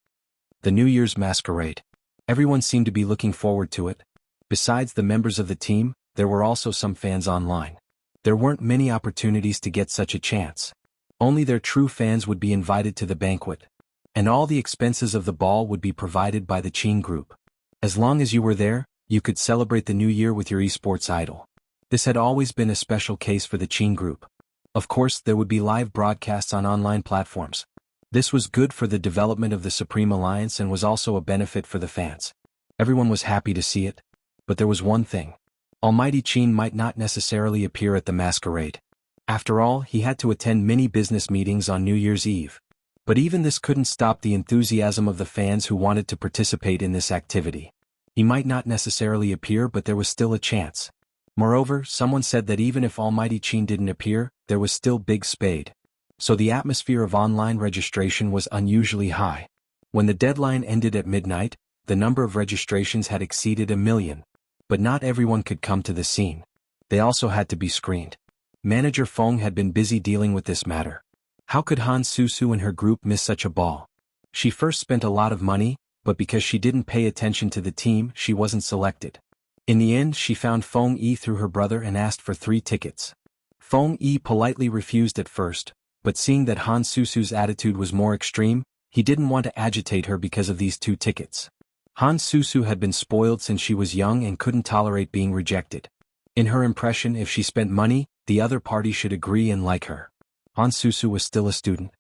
The New Year's masquerade. Everyone seemed to be looking forward to it. Besides the members of the team, there were also some fans online. There weren't many opportunities to get such a chance. Only their true fans would be invited to the banquet. And all the expenses of the ball would be provided by the Qin group. As long as you were there, you could celebrate the new year with your esports idol. This had always been a special case for the Qin group. Of course, there would be live broadcasts on online platforms. This was good for the development of the Supreme Alliance and was also a benefit for the fans. Everyone was happy to see it. But there was one thing. Almighty Qin might not necessarily appear at the masquerade. After all, he had to attend many business meetings on New Year's Eve. But even this couldn't stop the enthusiasm of the fans who wanted to participate in this activity. He might not necessarily appear, but there was still a chance. Moreover, someone said that even if Almighty Qin didn't appear, there was still Big Spade. So the atmosphere of online registration was unusually high. When the deadline ended at midnight, the number of registrations had exceeded 1 million. But not everyone could come to the scene. They also had to be screened. Manager Feng had been busy dealing with this matter. How could Han Susu and her group miss such a ball? She first spent a lot of money, but because she didn't pay attention to the team, she wasn't selected. In the end, she found Feng Yi through her brother and asked for 3 tickets. Feng Yi politely refused at first, but seeing that Han Susu's attitude was more extreme, he didn't want to agitate her because of these 2 tickets. Han Susu had been spoiled since she was young and couldn't tolerate being rejected. In her impression, if she spent money, the other party should agree and like her. Han Susu was still a student.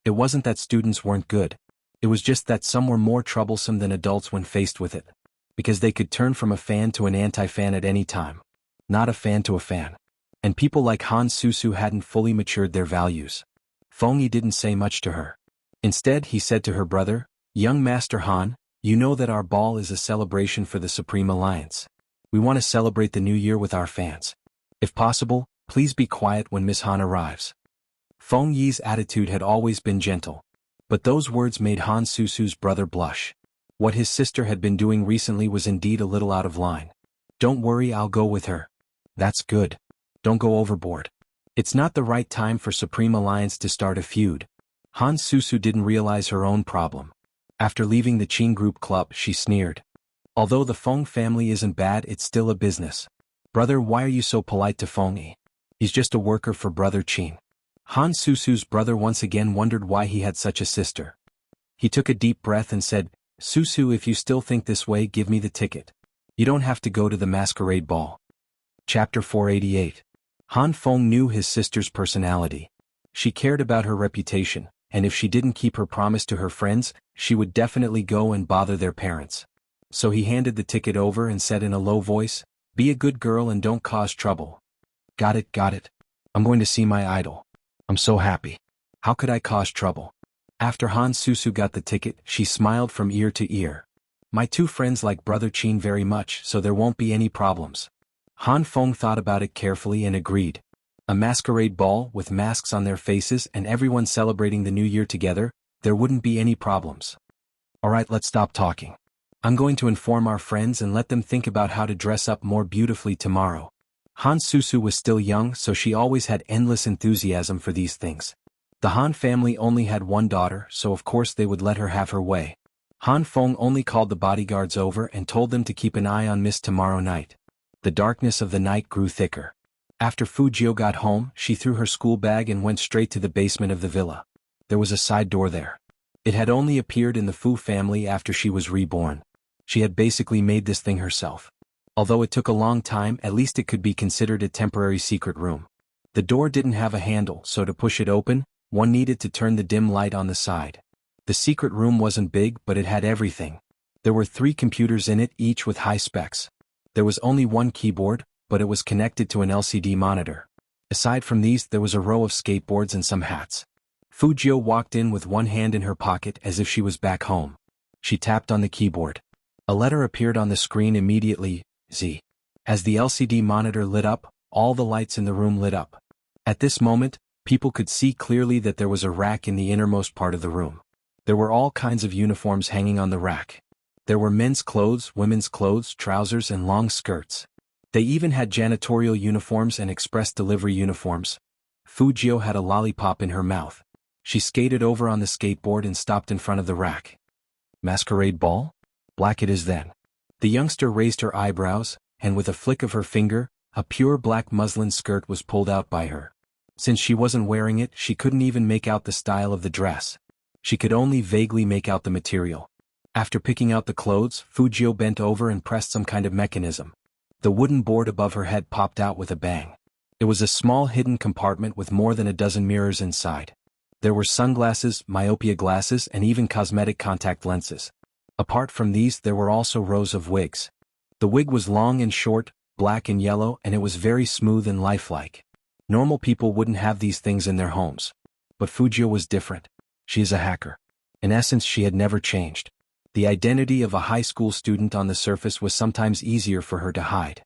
It wasn't that students weren't good. It was just that some were more troublesome than adults when faced with it. Because they could turn from a fan to an anti-fan at any time. Not a fan to a fan. And people like Han Susu hadn't fully matured their values. Feng Yi didn't say much to her. Instead, he said to her brother, Young Master Han, you know that our ball is a celebration for the Supreme Alliance. We want to celebrate the new year with our fans. If possible, please be quiet when Miss Han arrives. Feng Yi's attitude had always been gentle. But those words made Han Susu's brother blush. What his sister had been doing recently was indeed a little out of line. Don't worry, I'll go with her. That's good. Don't go overboard. It's not the right time for Supreme Alliance to start a feud. Han Susu didn't realize her own problem. After leaving the Qin group club, she sneered. Although the Feng family isn't bad, it's still a business. Brother, why are you so polite to Feng Yi? He's just a worker for Brother Qin. Han Susu's brother once again wondered why he had such a sister. He took a deep breath and said, Susu, if you still think this way, give me the ticket. You don't have to go to the masquerade ball. Chapter 488. Han Feng knew his sister's personality. She cared about her reputation, and if she didn't keep her promise to her friends, she would definitely go and bother their parents. So he handed the ticket over and said in a low voice, Be a good girl and don't cause trouble. Got it, got it. I'm going to see my idol. I'm so happy. How could I cause trouble? After Han Susu got the ticket, she smiled from ear to ear. My 2 friends like Brother Qin very much, so there won't be any problems. Han Feng thought about it carefully and agreed. A masquerade ball with masks on their faces and everyone celebrating the new year together, there wouldn't be any problems. Alright, let's stop talking. I'm going to inform our friends and let them think about how to dress up more beautifully tomorrow. Han Susu was still young, so she always had endless enthusiasm for these things. The Han family only had 1 daughter, so of course they would let her have her way. Han Feng only called the bodyguards over and told them to keep an eye on Miss tomorrow night. The darkness of the night grew thicker. After Fu Jiu got home, she threw her school bag and went straight to the basement of the villa. There was a side door there. It had only appeared in the Fu family after she was reborn. She had basically made this thing herself. Although it took a long time, at least it could be considered a temporary secret room. The door didn't have a handle, so to push it open, one needed to turn the dim light on the side. The secret room wasn't big, but it had everything. There were 3 computers in it, each with high specs. There was only 1 keyboard, but it was connected to an LCD monitor. Aside from these, there was a row of skateboards and some hats. Fu Jiu walked in with one hand in her pocket as if she was back home. She tapped on the keyboard. A letter appeared on the screen immediately, Z. As the LCD monitor lit up, all the lights in the room lit up. At this moment, people could see clearly that there was a rack in the innermost part of the room. There were all kinds of uniforms hanging on the rack. There were men's clothes, women's clothes, trousers, and long skirts. They even had janitorial uniforms and express delivery uniforms. Fujio had a lollipop in her mouth. She skated over on the skateboard and stopped in front of the rack. Masquerade ball? Black it is then. The youngster raised her eyebrows, and with a flick of her finger, a pure black muslin skirt was pulled out by her. Since she wasn't wearing it, she couldn't even make out the style of the dress. She could only vaguely make out the material. After picking out the clothes, Fujio bent over and pressed some kind of mechanism. The wooden board above her head popped out with a bang. It was a small hidden compartment with more than a dozen mirrors inside. There were sunglasses, myopia glasses, and even cosmetic contact lenses. Apart from these, there were also rows of wigs. The wig was long and short, black and yellow, and it was very smooth and lifelike. Normal people wouldn't have these things in their homes. But Fujio was different. She is a hacker. In essence, she had never changed. The identity of a high school student on the surface was sometimes easier for her to hide.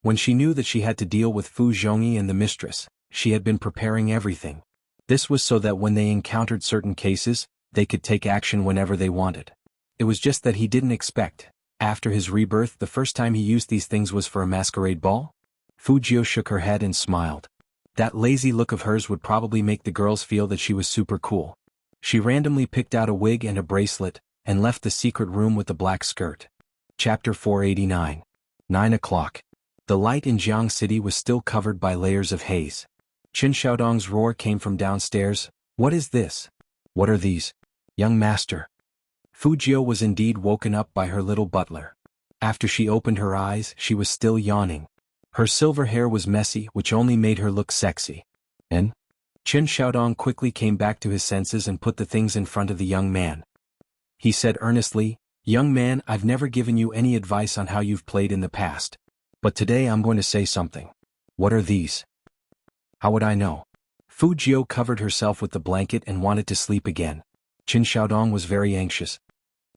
When she knew that she had to deal with Fu Zhongyi and the mistress, she had been preparing everything. This was so that when they encountered certain cases, they could take action whenever they wanted. It was just that he didn't expect. After his rebirth, the first time he used these things was for a masquerade ball? Fujio shook her head and smiled. That lazy look of hers would probably make the girls feel that she was super cool. She randomly picked out a wig and a bracelet, and left the secret room with the black skirt. Chapter 489. 9 o'clock. The light in Jiang City was still covered by layers of haze. Qin Xiaodong's roar came from downstairs. What is this? What are these? Young master. Fujio was indeed woken up by her little butler. After she opened her eyes, she was still yawning. Her silver hair was messy, which only made her look sexy. And? Qin Xiaodong quickly came back to his senses and put the things in front of the young man. He said earnestly, "Young man, I've never given you any advice on how you've played in the past. But today I'm going to say something. What are these?" How would I know? Fujio covered herself with the blanket and wanted to sleep again. Qin Xiaodong was very anxious.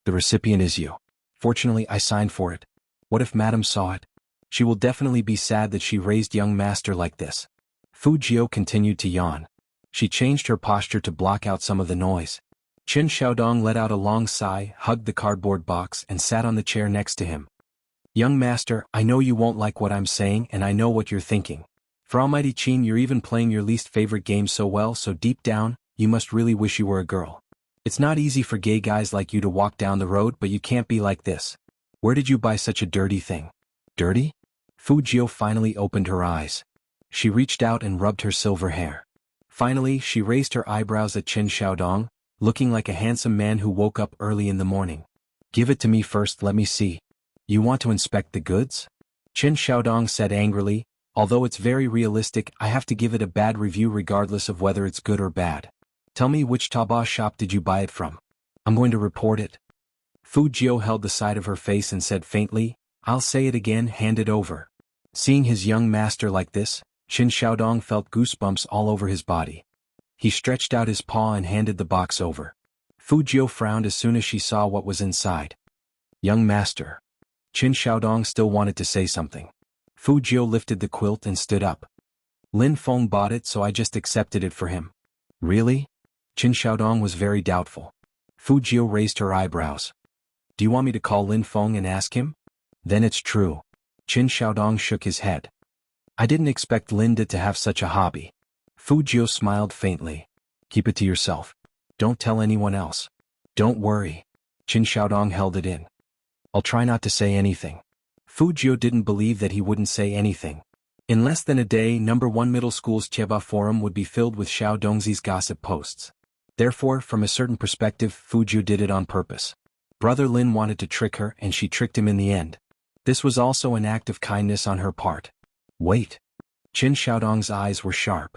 The recipient is you. Fortunately, I signed for it. What if Madame saw it? She will definitely be sad that she raised young master like this. Fujio continued to yawn. She changed her posture to block out some of the noise. Qin Xiaodong let out a long sigh, hugged the cardboard box, and sat on the chair next to him. Young master, I know you won't like what I'm saying, and I know what you're thinking. For Almighty Qin, you're even playing your least favorite game so well, so deep down, you must really wish you were a girl. It's not easy for gay guys like you to walk down the road, but you can't be like this. Where did you buy such a dirty thing? Dirty? Fujio finally opened her eyes. She reached out and rubbed her silver hair. Finally, she raised her eyebrows at Qin Xiaodong, looking like a handsome man who woke up early in the morning. Give it to me first, let me see. You want to inspect the goods? Qin Xiaodong said angrily, although it's very realistic, I have to give it a bad review regardless of whether it's good or bad. Tell me, which Taobao shop did you buy it from? I'm going to report it. Fujio held the side of her face and said faintly, I'll say it again, hand it over. Seeing his young master like this, Qin Xiaodong felt goosebumps all over his body. He stretched out his paw and handed the box over. Fujio frowned as soon as she saw what was inside. Young master. Qin Xiaodong still wanted to say something. Fujio lifted the quilt and stood up. Lin Feng bought it, so I just accepted it for him. Really? Qin Xiaodong was very doubtful. Fujio raised her eyebrows. Do you want me to call Lin Feng and ask him? Then it's true. Qin Xiaodong shook his head. I didn't expect Linda to have such a hobby. Fujio smiled faintly. Keep it to yourself. Don't tell anyone else. Don't worry. Qin Xiaodong held it in. I'll try not to say anything. Fujio didn't believe that he wouldn't say anything. In less than a day, No. 1 Middle School's Chieba forum would be filled with Xiao Dongzi's gossip posts. Therefore, from a certain perspective, Fujio did it on purpose. Brother Lin wanted to trick her, and she tricked him in the end. This was also an act of kindness on her part. Wait. Qin Xiaodong's eyes were sharp.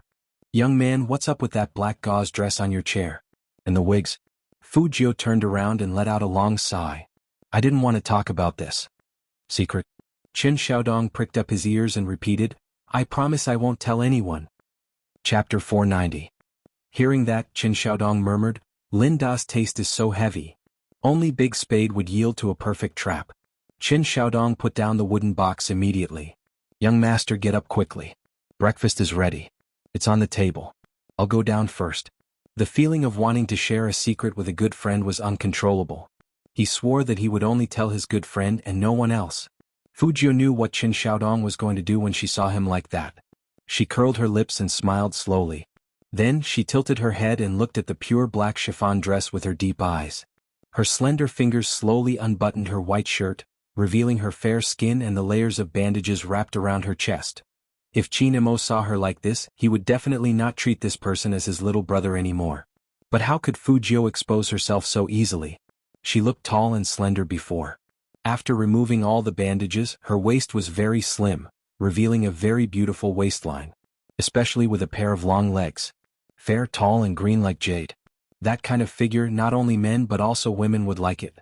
Young man, what's up with that black gauze dress on your chair? And the wigs? Fujio turned around and let out a long sigh. I didn't want to talk about this. Secret? Qin Xiaodong pricked up his ears and repeated, I promise I won't tell anyone. Chapter 490. Hearing that, Qin Xiaodong murmured, Linda's taste is so heavy. Only Big Spade would yield to a perfect trap. Qin Xiaodong put down the wooden box immediately. Young master, get up quickly. Breakfast is ready. It's on the table. I'll go down first. The feeling of wanting to share a secret with a good friend was uncontrollable. He swore that he would only tell his good friend and no one else. Fujiu knew what Qin Xiaodong was going to do when she saw him like that. She curled her lips and smiled slowly. Then she tilted her head and looked at the pure black chiffon dress with her deep eyes. Her slender fingers slowly unbuttoned her white shirt, revealing her fair skin and the layers of bandages wrapped around her chest. If Qin Imo saw her like this, he would definitely not treat this person as his little brother anymore. But how could Fujiu expose herself so easily? She looked tall and slender before. After removing all the bandages, her waist was very slim, revealing a very beautiful waistline. Especially with a pair of long legs. Fair, tall and green like jade. That kind of figure not only men but also women would like it.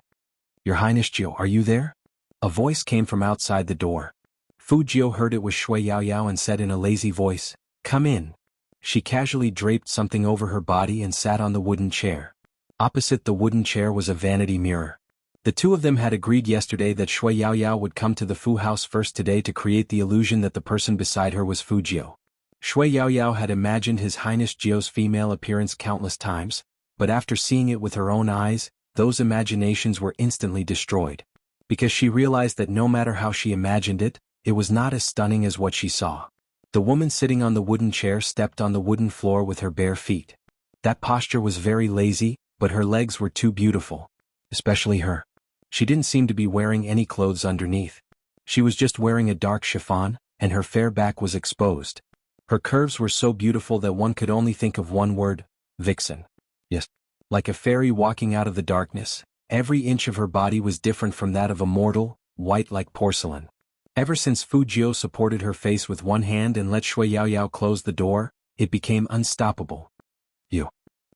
Your Highness Jiu, are you there? A voice came from outside the door. Fujiu heard it was Shui Yaoyao and said in a lazy voice, "Come in." She casually draped something over her body and sat on the wooden chair. Opposite the wooden chair was a vanity mirror. The two of them had agreed yesterday that Shui Yaoyao would come to the Fu house first today to create the illusion that the person beside her was Fujiu. Shui Yaoyao had imagined His Highness Jiu's female appearance countless times, but after seeing it with her own eyes, those imaginations were instantly destroyed. Because she realized that no matter how she imagined it, it was not as stunning as what she saw. The woman sitting on the wooden chair stepped on the wooden floor with her bare feet. That posture was very lazy, but her legs were too beautiful. Especially her. She didn't seem to be wearing any clothes underneath. She was just wearing a dark chiffon, and her fair back was exposed. Her curves were so beautiful that one could only think of one word, vixen. Yes. Like a fairy walking out of the darkness, every inch of her body was different from that of a mortal, white like porcelain. Ever since Fujiu supported her face with one hand and let Shui Yaoyao close the door, it became unstoppable.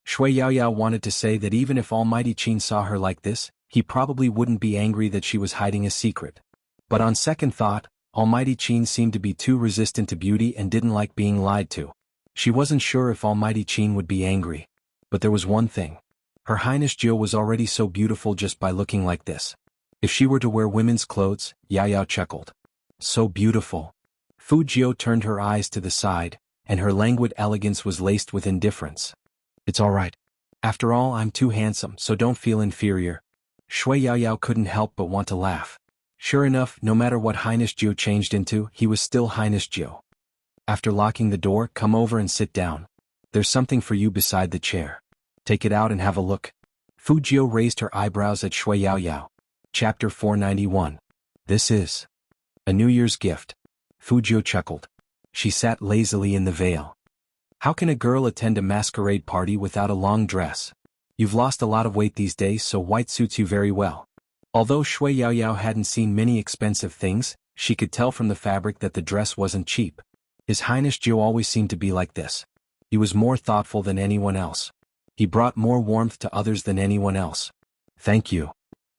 Shui Yaoyao wanted to say that even if Almighty Qin saw her like this, he probably wouldn't be angry that she was hiding a secret. But on second thought, Almighty Qin seemed to be too resistant to beauty and didn't like being lied to. She wasn't sure if Almighty Qin would be angry. But there was one thing. Her Highness Jiu was already so beautiful just by looking like this. If she were to wear women's clothes, Yaoyao chuckled. So beautiful. Fujiu turned her eyes to the side, and her languid elegance was laced with indifference. It's all right. After all, I'm too handsome, so don't feel inferior. Shui Yaoyao couldn't help but want to laugh. Sure enough, no matter what Highness Jiu changed into, he was still Highness Jiu. After locking the door, come over and sit down. There's something for you beside the chair. Take it out and have a look. Fujiu raised her eyebrows at Shui Yaoyao. Chapter 491. This is a New Year's gift. Fujiu chuckled. She sat lazily in the veil. How can a girl attend a masquerade party without a long dress? You've lost a lot of weight these days, so white suits you very well. Although Shui Yaoyao hadn't seen many expensive things, she could tell from the fabric that the dress wasn't cheap. His Highness Jiu always seemed to be like this. He was more thoughtful than anyone else. He brought more warmth to others than anyone else. Thank you.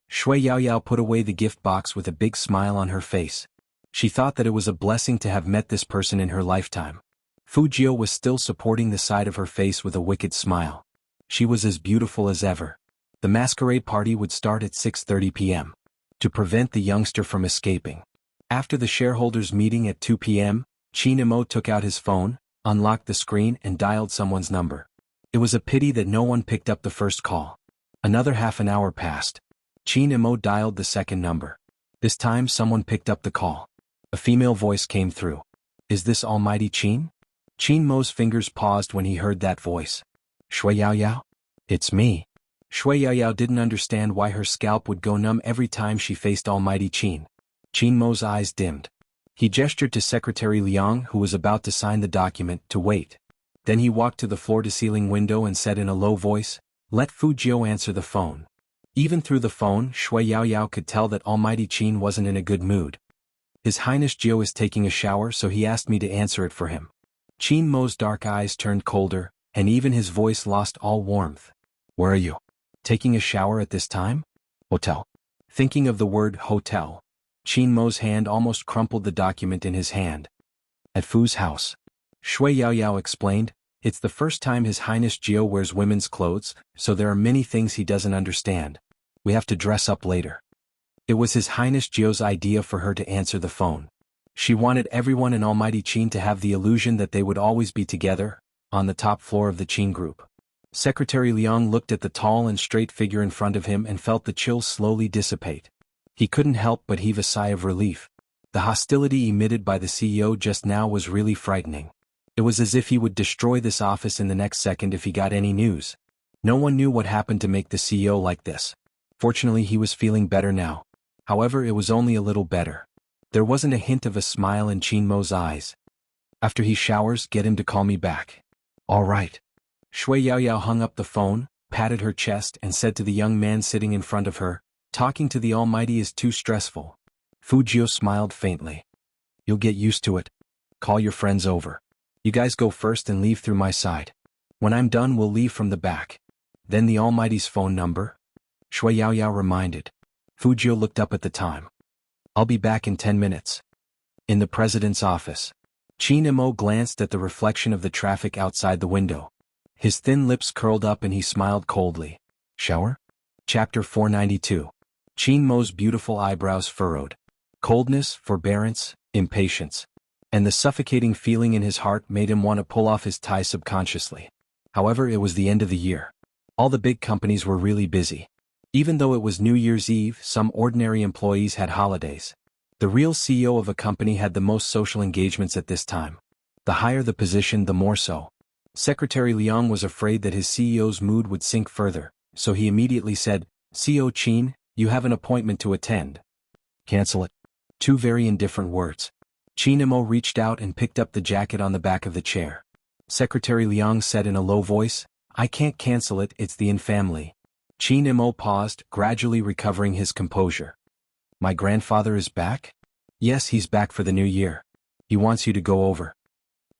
Shui Yaoyao put away the gift box with a big smile on her face. She thought that it was a blessing to have met this person in her lifetime. Fujiu was still supporting the side of her face with a wicked smile. She was as beautiful as ever. The masquerade party would start at 6:30 p.m. to prevent the youngster from escaping. After the shareholders' meeting at 2 p.m., Qin Imo took out his phone, unlocked the screen and dialed someone's number. It was a pity that no one picked up the first call. Another half an hour passed. Qin Imo dialed the second number. This time someone picked up the call. A female voice came through. Is this Almighty Qin? Qin Mo's fingers paused when he heard that voice. Shui Yaoyao? It's me. Shui Yaoyao didn't understand why her scalp would go numb every time she faced Almighty Qin. Qin Mo's eyes dimmed. He gestured to Secretary Liang, who was about to sign the document, to wait. Then he walked to the floor-to-ceiling window and said in a low voice, "Let Fujiu answer the phone." Even through the phone, Shui Yaoyao could tell that Almighty Qin wasn't in a good mood. His Highness Jiu is taking a shower, so he asked me to answer it for him. Qin Mo's dark eyes turned colder, and even his voice lost all warmth. Where are you? Taking a shower at this time? Hotel. Thinking of the word hotel, Qin Mo's hand almost crumpled the document in his hand. At Fu's house. Shui Yaoyao explained, it's the first time His Highness Jiu wears women's clothes, so there are many things he doesn't understand. We have to dress up later. It was His Highness Jiu's idea for her to answer the phone. She wanted everyone in Almighty Qin to have the illusion that they would always be together, on the top floor of the Qin group. Secretary Liang looked at the tall and straight figure in front of him and felt the chill slowly dissipate. He couldn't help but heave a sigh of relief. The hostility emitted by the CEO just now was really frightening. It was as if he would destroy this office in the next second if he got any news. No one knew what happened to make the CEO like this. Fortunately, he was feeling better now. However, it was only a little better. There wasn't a hint of a smile in Qin Mo's eyes. After he showers, get him to call me back. All right. Shui Yaoyao hung up the phone, patted her chest and said to the young man sitting in front of her, talking to the Almighty is too stressful. Fu Jiu smiled faintly. You'll get used to it. Call your friends over. You guys go first and leave through my side. When I'm done, we'll leave from the back. Then the Almighty's phone number? Shui Yaoyao reminded. Fu Jiu looked up at the time. I'll be back in 10 minutes. In the president's office. Qin Mo glanced at the reflection of the traffic outside the window. His thin lips curled up and he smiled coldly. Shower? Chapter 492. Qin Mo's beautiful eyebrows furrowed. Coldness, forbearance, impatience. And the suffocating feeling in his heart made him want to pull off his tie subconsciously. However, it was the end of the year. All the big companies were really busy. Even though it was New Year's Eve, some ordinary employees had holidays. The real CEO of a company had the most social engagements at this time. The higher the position, the more so. Secretary Liang was afraid that his CEO's mood would sink further, so he immediately said, CEO Qin, you have an appointment to attend. Cancel it. Two very indifferent words. Qin Mo reached out and picked up the jacket on the back of the chair. Secretary Liang said in a low voice, I can't cancel it, it's the in-family. Qin Mo paused, gradually recovering his composure. My grandfather is back? Yes, he's back for the new year. He wants you to go over.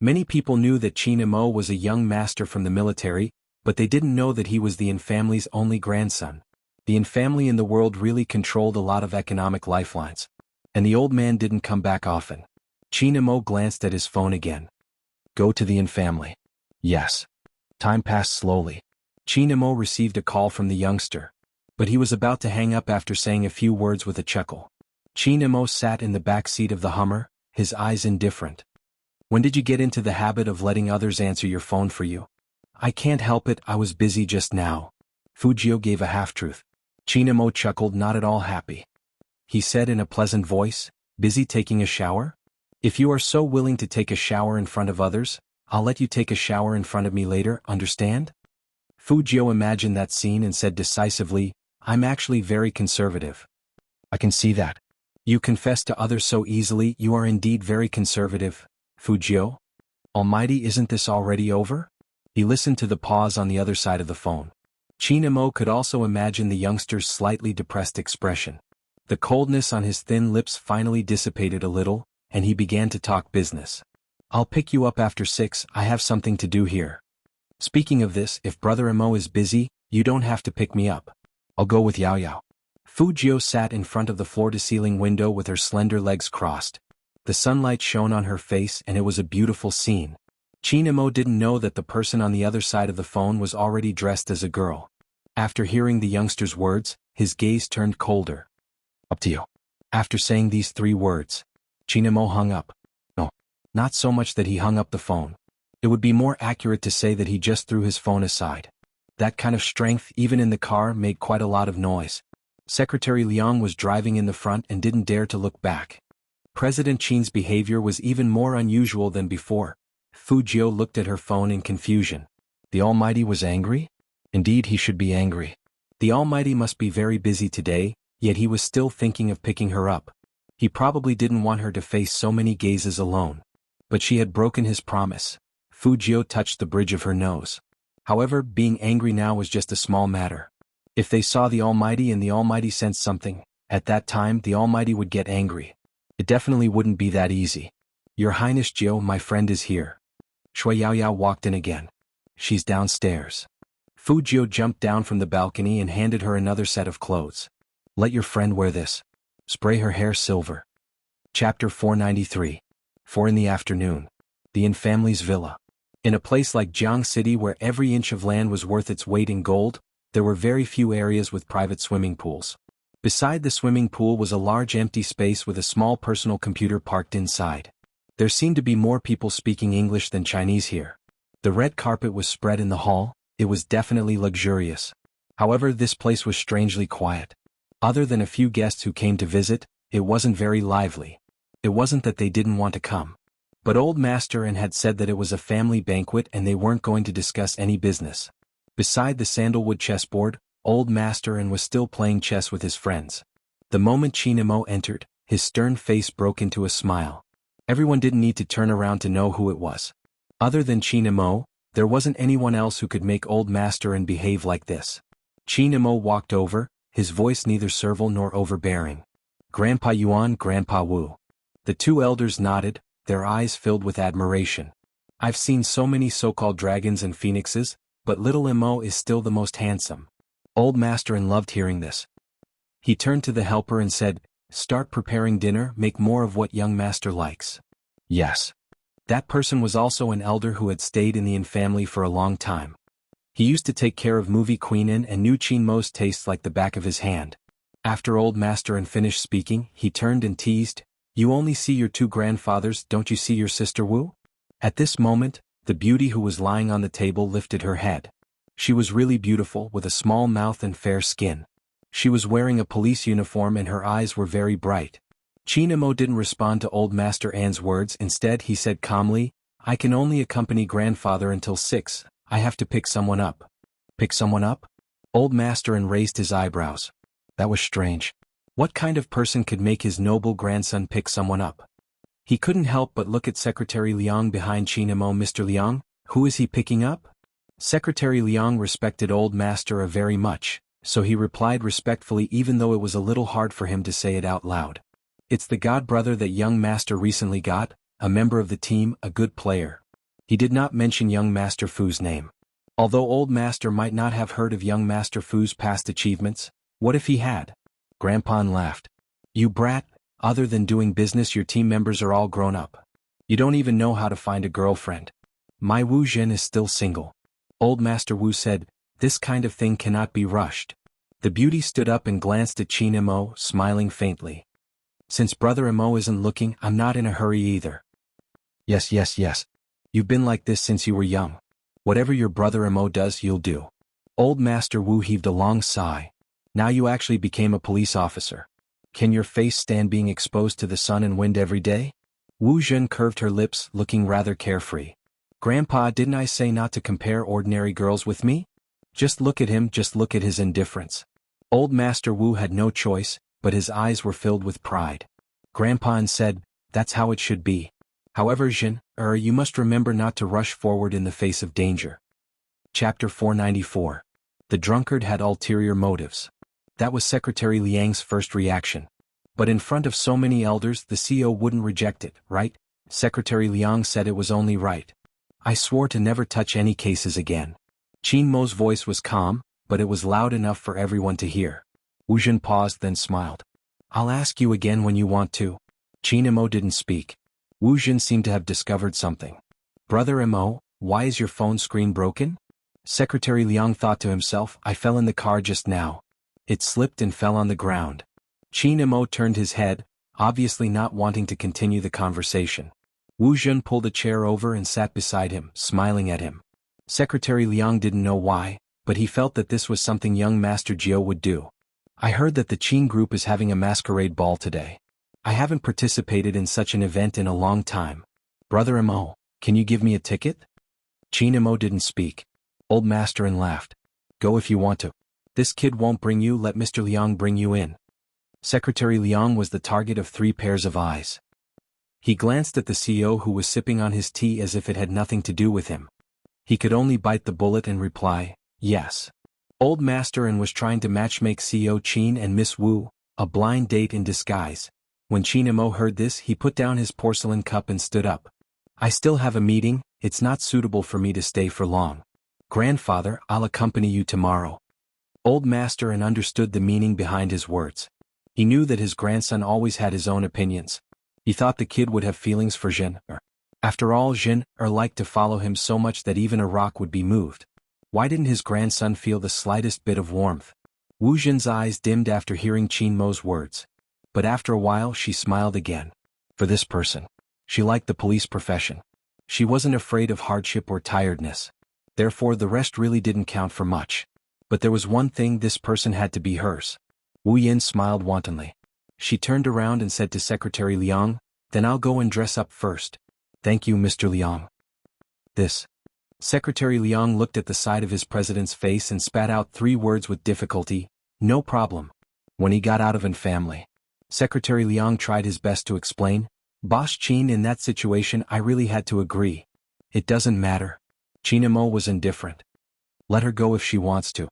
Many people knew that Qin Mo was a young master from the military, but they didn't know that he was the in-family's only grandson. The in-family in the world really controlled a lot of economic lifelines. And the old man didn't come back often. Qin Mo glanced at his phone again. Go to the in-family. Yes. Time passed slowly. Qin Mo received a call from the youngster. But he was about to hang up after saying a few words with a chuckle. Qin Mo sat in the back seat of the Hummer, his eyes indifferent. When did you get into the habit of letting others answer your phone for you? I can't help it, I was busy just now. Fu Jiu gave a half-truth. Qin Mo chuckled, not at all happy. He said in a pleasant voice, busy taking a shower? If you are so willing to take a shower in front of others, I'll let you take a shower in front of me later, understand? Fu Jiu imagined that scene and said decisively, I'm actually very conservative. I can see that. You confess to others so easily, you are indeed very conservative, Fu Jiu. Almighty, isn't this already over? He listened to the pause on the other side of the phone. Qin Mo could also imagine the youngster's slightly depressed expression. The coldness on his thin lips finally dissipated a little, and he began to talk business. I'll pick you up after 6, I have something to do here. Speaking of this, if Brother Mo is busy, you don't have to pick me up. I'll go with Yao Yao. Fu Jiu sat in front of the floor-to-ceiling window with her slender legs crossed. The sunlight shone on her face and it was a beautiful scene. Qin Mo didn't know that the person on the other side of the phone was already dressed as a girl. After hearing the youngster's words, his gaze turned colder. Up to you. After saying these 3 words, Qin Mo hung up. No, not so much that he hung up the phone. It would be more accurate to say that he just threw his phone aside. That kind of strength, even in the car, made quite a lot of noise. Secretary Liang was driving in the front and didn't dare to look back. President Qin's behavior was even more unusual than before. Fu Jiu looked at her phone in confusion. The Almighty was angry? Indeed, he should be angry. The Almighty must be very busy today, yet he was still thinking of picking her up. He probably didn't want her to face so many gazes alone. But she had broken his promise. Fu Jiu touched the bridge of her nose. However, being angry now was just a small matter. If they saw the Almighty and the Almighty sensed something, at that time the Almighty would get angry. It definitely wouldn't be that easy. Your Highness Jiu, my friend is here. Shui Yaoyao walked in again. She's downstairs. Fu Jiu jumped down from the balcony and handed her another set of clothes. Let your friend wear this. Spray her hair silver. Chapter 493. 4 in the afternoon. The in-family's villa. In a place like Jiang City where every inch of land was worth its weight in gold, there were very few areas with private swimming pools. Beside the swimming pool was a large empty space with a small personal computer parked inside. There seemed to be more people speaking English than Chinese here. The red carpet was spread in the hall. It was definitely luxurious. However, this place was strangely quiet. Other than a few guests who came to visit, it wasn't very lively. It wasn't that they didn't want to come. But Old Master and had said that it was a family banquet and they weren't going to discuss any business. Beside the sandalwood chessboard, Old Master and was still playing chess with his friends. The moment Xianxia entered, his stern face broke into a smile. Everyone didn't need to turn around to know who it was. Other than Xianxia, there wasn't anyone else who could make Old Master and behave like this. Xianxia walked over, his voice neither servile nor overbearing. "Grandpa Yuan, Grandpa Wu." The two elders nodded, their eyes filled with admiration. "I've seen so many so-called dragons and phoenixes, but little Mo is still the most handsome." Old Master loved hearing this. He turned to the helper and said, "Start preparing dinner, make more of what young master likes." Yes. That person was also an elder who had stayed in the Yin family for a long time. He used to take care of movie Queen Yin and knew Mo's tastes like the back of his hand. After Old Master finished speaking, he turned and teased, "You only see your two grandfathers, don't you see your sister Wu?" At this moment, the beauty who was lying on the table lifted her head. She was really beautiful, with a small mouth and fair skin. She was wearing a police uniform and her eyes were very bright. Xianxia didn't respond to Old Master An's words. Instead he said calmly, "I can only accompany grandfather until 6, I have to pick someone up." "Pick someone up?" Old Master raised his eyebrows. That was strange. What kind of person could make his noble grandson pick someone up? He couldn't help but look at Secretary Liang behind Xianxia. "Mr. Liang, who is he picking up?" Secretary Liang respected Old Master very much, so he replied respectfully even though it was a little hard for him to say it out loud. "It's the godbrother that young master recently got, a member of the team, a good player." He did not mention young Master Fu's name. Although Old Master might not have heard of young Master Fu's past achievements, what if he had? Grandpa laughed. "You brat, other than doing business your team members are all grown up. You don't even know how to find a girlfriend. My Wu Zhen is still single." Old Master Wu said, "This kind of thing cannot be rushed." The beauty stood up and glanced at Xianxia, smiling faintly. "Since Brother Mo isn't looking, I'm not in a hurry either." Yes. You've been like this since you were young. Whatever your Brother Mo does, you'll do." Old Master Wu heaved a long sigh. "Now you actually became a police officer. Can your face stand being exposed to the sun and wind every day?" Wu Zhen curved her lips, looking rather carefree. "Grandpa, didn't I say not to compare ordinary girls with me? Just look at him, just look at his indifference." Old Master Wu had no choice, but his eyes were filled with pride. Grandpa said, "That's how it should be. However, Zhen, you must remember not to rush forward in the face of danger." Chapter 494. The drunkard had ulterior motives. That was Secretary Liang's first reaction. But in front of so many elders, the CEO wouldn't reject it, right? Secretary Liang said it was only right. "I swore to never touch any cases again." Qianmo's voice was calm, but it was loud enough for everyone to hear. Wu Zhen paused, then smiled. "I'll ask you again when you want to." Qianmo didn't speak. Wu Zhen seemed to have discovered something. "Brother Mo, why is your phone screen broken?" Secretary Liang thought to himself, "I fell in the car just now. It slipped and fell on the ground." Qianmo turned his head, obviously not wanting to continue the conversation. Wu Zhen pulled a chair over and sat beside him, smiling at him. Secretary Liang didn't know why, but he felt that this was something young Master Jiao would do. "I heard that the Qin group is having a masquerade ball today. I haven't participated in such an event in a long time. Brother Mo, can you give me a ticket?" Qianmo didn't speak. Old Master laughed. "Go if you want to. This kid won't bring you, let Mr. Liang bring you in." Secretary Liang was the target of 3 pairs of eyes. He glanced at the CEO who was sipping on his tea as if it had nothing to do with him. He could only bite the bullet and reply, "Yes." Old Master was trying to matchmake CEO Qin and Miss Wu, a blind date in disguise. When Qianmo heard this, he put down his porcelain cup and stood up. "I still have a meeting, it's not suitable for me to stay for long. Grandfather, I'll accompany you tomorrow." Old Master understood the meaning behind his words. He knew that his grandson always had his own opinions. He thought the kid would have feelings for Zhen. After all, Zhen liked to follow him so much that even a rock would be moved. Why didn't his grandson feel the slightest bit of warmth? Wu Zhen's eyes dimmed after hearing Qin Mo's words. But after a while she smiled again. For this person. She liked the police profession. She wasn't afraid of hardship or tiredness. Therefore the rest really didn't count for much. But there was one thing: this person had to be hers. Wu Yin smiled wantonly. She turned around and said to Secretary Liang, "Then I'll go and dress up first." "Thank you, Mr. Liang." This. Secretary Liang looked at the side of his president's face and spat out 3 words with difficulty, "No problem." When he got out of an family, Secretary Liang tried his best to explain, "Boss Qin, in that situation I really had to agree. It doesn't matter." Qin Mo was indifferent. "Let her go if she wants to."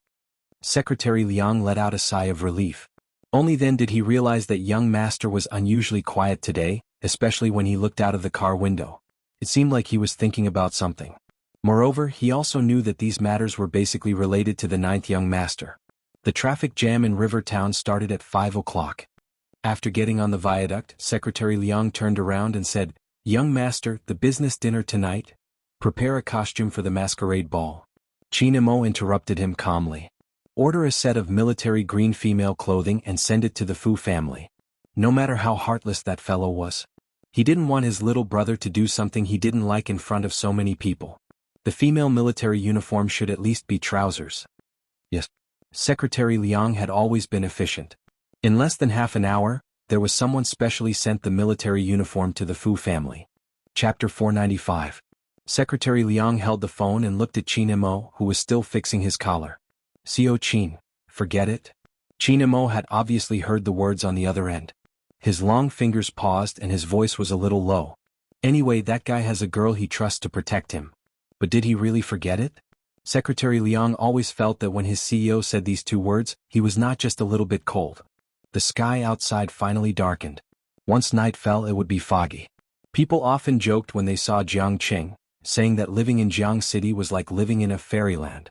Secretary Liang let out a sigh of relief. Only then did he realize that young master was unusually quiet today, especially when he looked out of the car window. It seemed like he was thinking about something. Moreover, he also knew that these matters were basically related to the 9th young master. The traffic jam in River Town started at 5 o'clock. After getting on the viaduct, Secretary Liang turned around and said, "Young master, the business dinner tonight? Prepare a costume for the masquerade ball." Qin Mo interrupted him calmly. "Order a set of military green female clothing and send it to the Fu family." No matter how heartless that fellow was, he didn't want his little brother to do something he didn't like in front of so many people. The female military uniform should at least be trousers. Yes. Secretary Liang had always been efficient. In less than half an hour, there was someone specially sent the military uniform to the Fu family. Chapter 495. Secretary Liang held the phone and looked at Qin Mo, who was still fixing his collar. "Sio Qin, forget it?" Qin Mo had obviously heard the words on the other end. His long fingers paused and his voice was a little low. "Anyway, that guy has a girl he trusts to protect him." But did he really forget it? Secretary Liang always felt that when his CEO said these 2 words, he was not just a little bit cold. The sky outside finally darkened. Once night fell, it would be foggy. People often joked when they saw Jiangqing, saying that living in Jiang City was like living in a fairyland.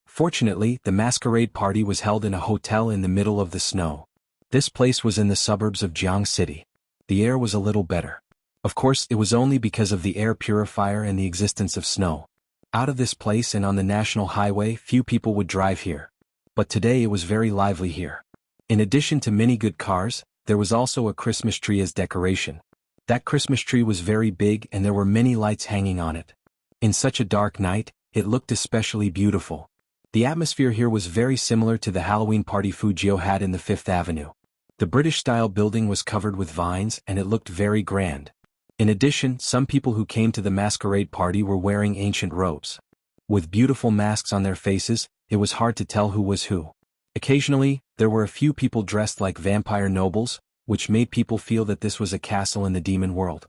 Fortunately, the masquerade party was held in a hotel in the middle of the snow. This place was in the suburbs of Jiang City. The air was a little better. Of course, it was only because of the air purifier and the existence of snow. Out of this place and on the national highway, few people would drive here. But today it was very lively here. In addition to many good cars, there was also a Christmas tree as decoration. That Christmas tree was very big and there were many lights hanging on it. In such a dark night, it looked especially beautiful. The atmosphere here was very similar to the Halloween party Fujio had in the 5th Avenue. The British-style building was covered with vines and it looked very grand. In addition, some people who came to the masquerade party were wearing ancient robes. With beautiful masks on their faces, it was hard to tell who was who. Occasionally, there were a few people dressed like vampire nobles, which made people feel that this was a castle in the demon world.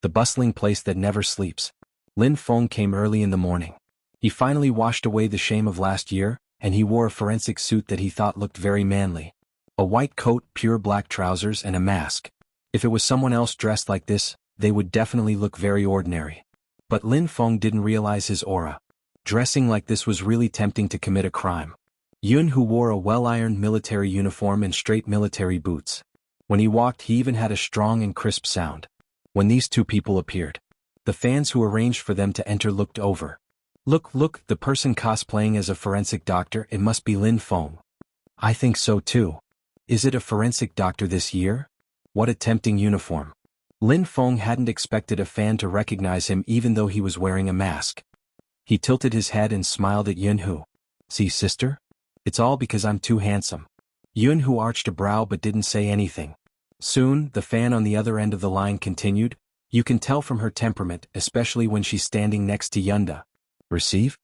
The bustling place that never sleeps. Lin Feng came early in the morning. He finally washed away the shame of last year, and he wore a forensic suit that he thought looked very manly. A white coat, pure black trousers, and a mask. If it was someone else dressed like this, they would definitely look very ordinary. But Lin Feng didn't realize his aura. Dressing like this was really tempting to commit a crime. Yun, who wore a well-ironed military uniform and straight military boots. When he walked, he even had a strong and crisp sound. When these 2 people appeared, the fans who arranged for them to enter looked over. Look, the person cosplaying as a forensic doctor, it must be Lin Feng." "I think so too. Is it a forensic doctor this year? What a tempting uniform." Lin Feng hadn't expected a fan to recognize him even though he was wearing a mask. He tilted his head and smiled at Yunhu. "See, sister? It's all because I'm too handsome." Yunhu arched a brow but didn't say anything. Soon, the fan on the other end of the line continued, "You can tell from her temperament, especially when she's standing next to Yunda." Receive?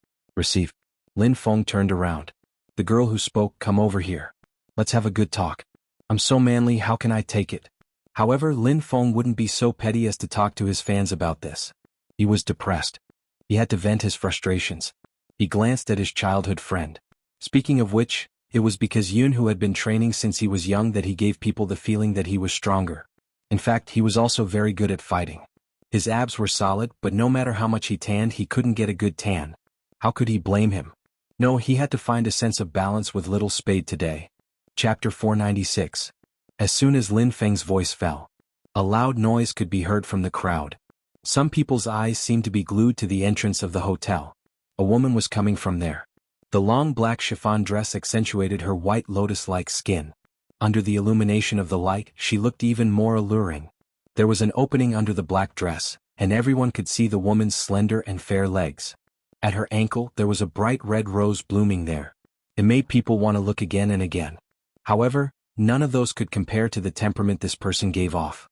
Lin Feng turned around. "The girl who spoke, come over here. Let's have a good talk. I'm so manly, how can I take it?" However, Lin Feng wouldn't be so petty as to talk to his fans about this. He was depressed. He had to vent his frustrations. He glanced at his childhood friend. Speaking of which, it was because Yun, who had been training since he was young, that he gave people the feeling that he was stronger. In fact, he was also very good at fighting. His abs were solid, but no matter how much he tanned, he couldn't get a good tan. How could he blame him? No, he had to find a sense of balance with Little Spade today. Chapter 496. As soon as Lin Feng's voice fell, a loud noise could be heard from the crowd. Some people's eyes seemed to be glued to the entrance of the hotel. A woman was coming from there. The long black chiffon dress accentuated her white lotus-like skin. Under the illumination of the light, she looked even more alluring. There was an opening under the black dress, and everyone could see the woman's slender and fair legs. At her ankle there was a bright red rose blooming there. It made people want to look again and again. However, none of those could compare to the temperament this person gave off.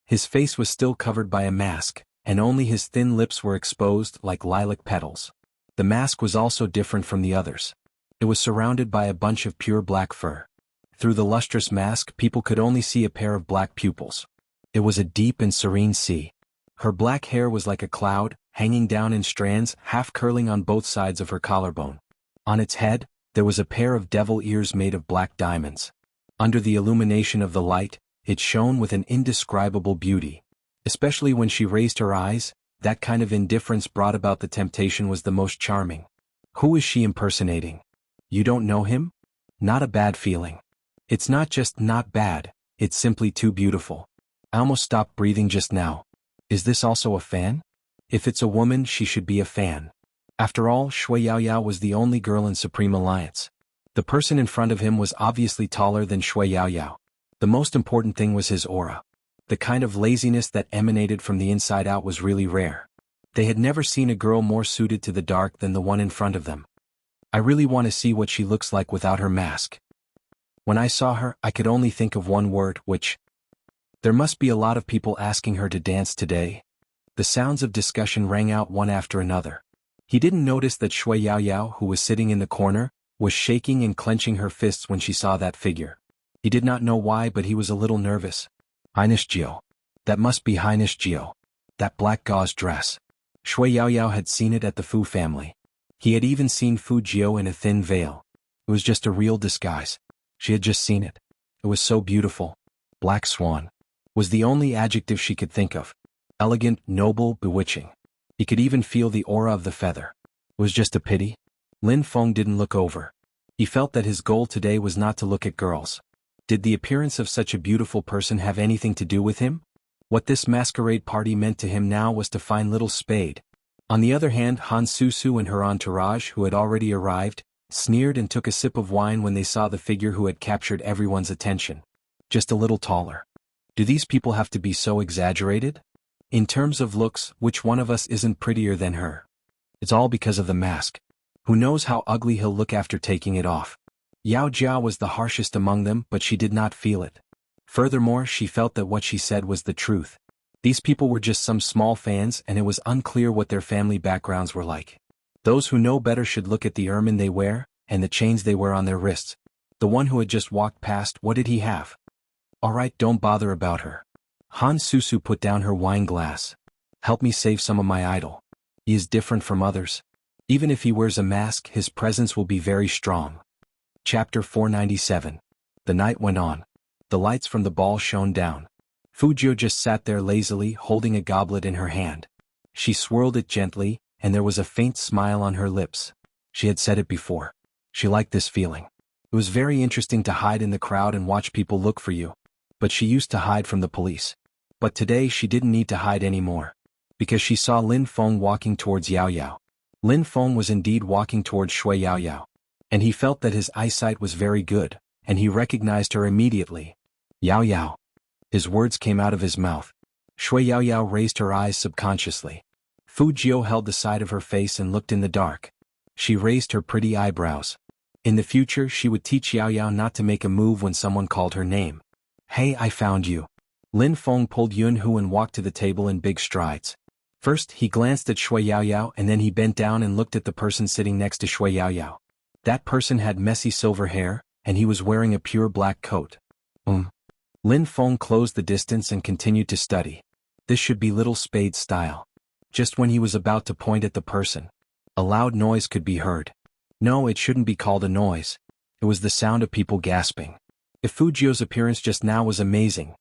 His face was still covered by a mask, and only his thin lips were exposed like lilac petals. The mask was also different from the others. It was surrounded by a bunch of pure black fur. Through the lustrous mask people could only see a pair of black pupils. It was a deep and serene sea. Her black hair was like a cloud, hanging down in strands, half curling on both sides of her collarbone. On its head, there was a pair of devil ears made of black diamonds. Under the illumination of the light, it shone with an indescribable beauty. Especially when she raised her eyes, that kind of indifference brought about the temptation was the most charming. Who is she impersonating? You don't know him? Not a bad feeling. It's not just not bad, it's simply too beautiful. I almost stopped breathing just now. Is this also a fan? If it's a woman, she should be a fan. After all, Xuanhuan was the only girl in Supreme Alliance. The person in front of him was obviously taller than Xuanhuan. The most important thing was his aura. The kind of laziness that emanated from the inside out was really rare. They had never seen a girl more suited to the dark than the one in front of them. I really want to see what she looks like without her mask. When I saw her, I could only think of one word, which... There must be a lot of people asking her to dance today. The sounds of discussion rang out one after another. He didn't notice that Xuanhuan, who was sitting in the corner, was shaking and clenching her fists when she saw that figure. He did not know why, but he was a little nervous. Xianxia. That must be Xianxia. That black gauze dress. Xuanhuan had seen it at the Fu family. He had even seen Fu Jiu in a thin veil. It was just a real disguise. She had just seen it. It was so beautiful. Black swan was the only adjective she could think of. Elegant, noble, bewitching. He could even feel the aura of the feather. It was just a pity. Lin Feng didn't look over. He felt that his goal today was not to look at girls. Did the appearance of such a beautiful person have anything to do with him? What this masquerade party meant to him now was to find little Spade. On the other hand, Han Susu and her entourage, who had already arrived, sneered and took a sip of wine when they saw the figure who had captured everyone's attention. Just a little taller. Do these people have to be so exaggerated? In terms of looks, which one of us isn't prettier than her? It's all because of the mask. Who knows how ugly he'll look after taking it off? Yao Jia was the harshest among them, but she did not feel it. Furthermore, she felt that what she said was the truth. These people were just some small fans, and it was unclear what their family backgrounds were like. Those who know better should look at the ermine they wear, and the chains they wear on their wrists. The one who had just walked past, what did he have? Alright, don't bother about her. Han Susu put down her wine glass. Help me save some of my idol. He is different from others. Even if he wears a mask, his presence will be very strong. Chapter 497. The night went on. The lights from the ball shone down. Fu Jiu just sat there lazily, holding a goblet in her hand. She swirled it gently, and there was a faint smile on her lips. She had said it before. She liked this feeling. It was very interesting to hide in the crowd and watch people look for you. But she used to hide from the police. But today she didn't need to hide anymore. Because she saw Lin Feng walking towards Yao Yao. Lin Feng was indeed walking towards Xuanhuan. And he felt that his eyesight was very good, and he recognized her immediately. Yao Yao. His words came out of his mouth. Xuanhuan raised her eyes subconsciously. Fu Jiu held the side of her face and looked in the dark. She raised her pretty eyebrows. In the future she would teach Yao Yao not to make a move when someone called her name. Hey, I found you. Lin Feng pulled Yunhu and walked to the table in big strides. First he glanced at Xuanhuan and then he bent down and looked at the person sitting next to Xuanhuan. That person had messy silver hair, and he was wearing a pure black coat. Lin Feng closed the distance and continued to study. This should be Little Spade's style. Just when he was about to point at the person, a loud noise could be heard. No, it shouldn't be called a noise. It was the sound of people gasping. If Fu Jiu's appearance just now was amazing,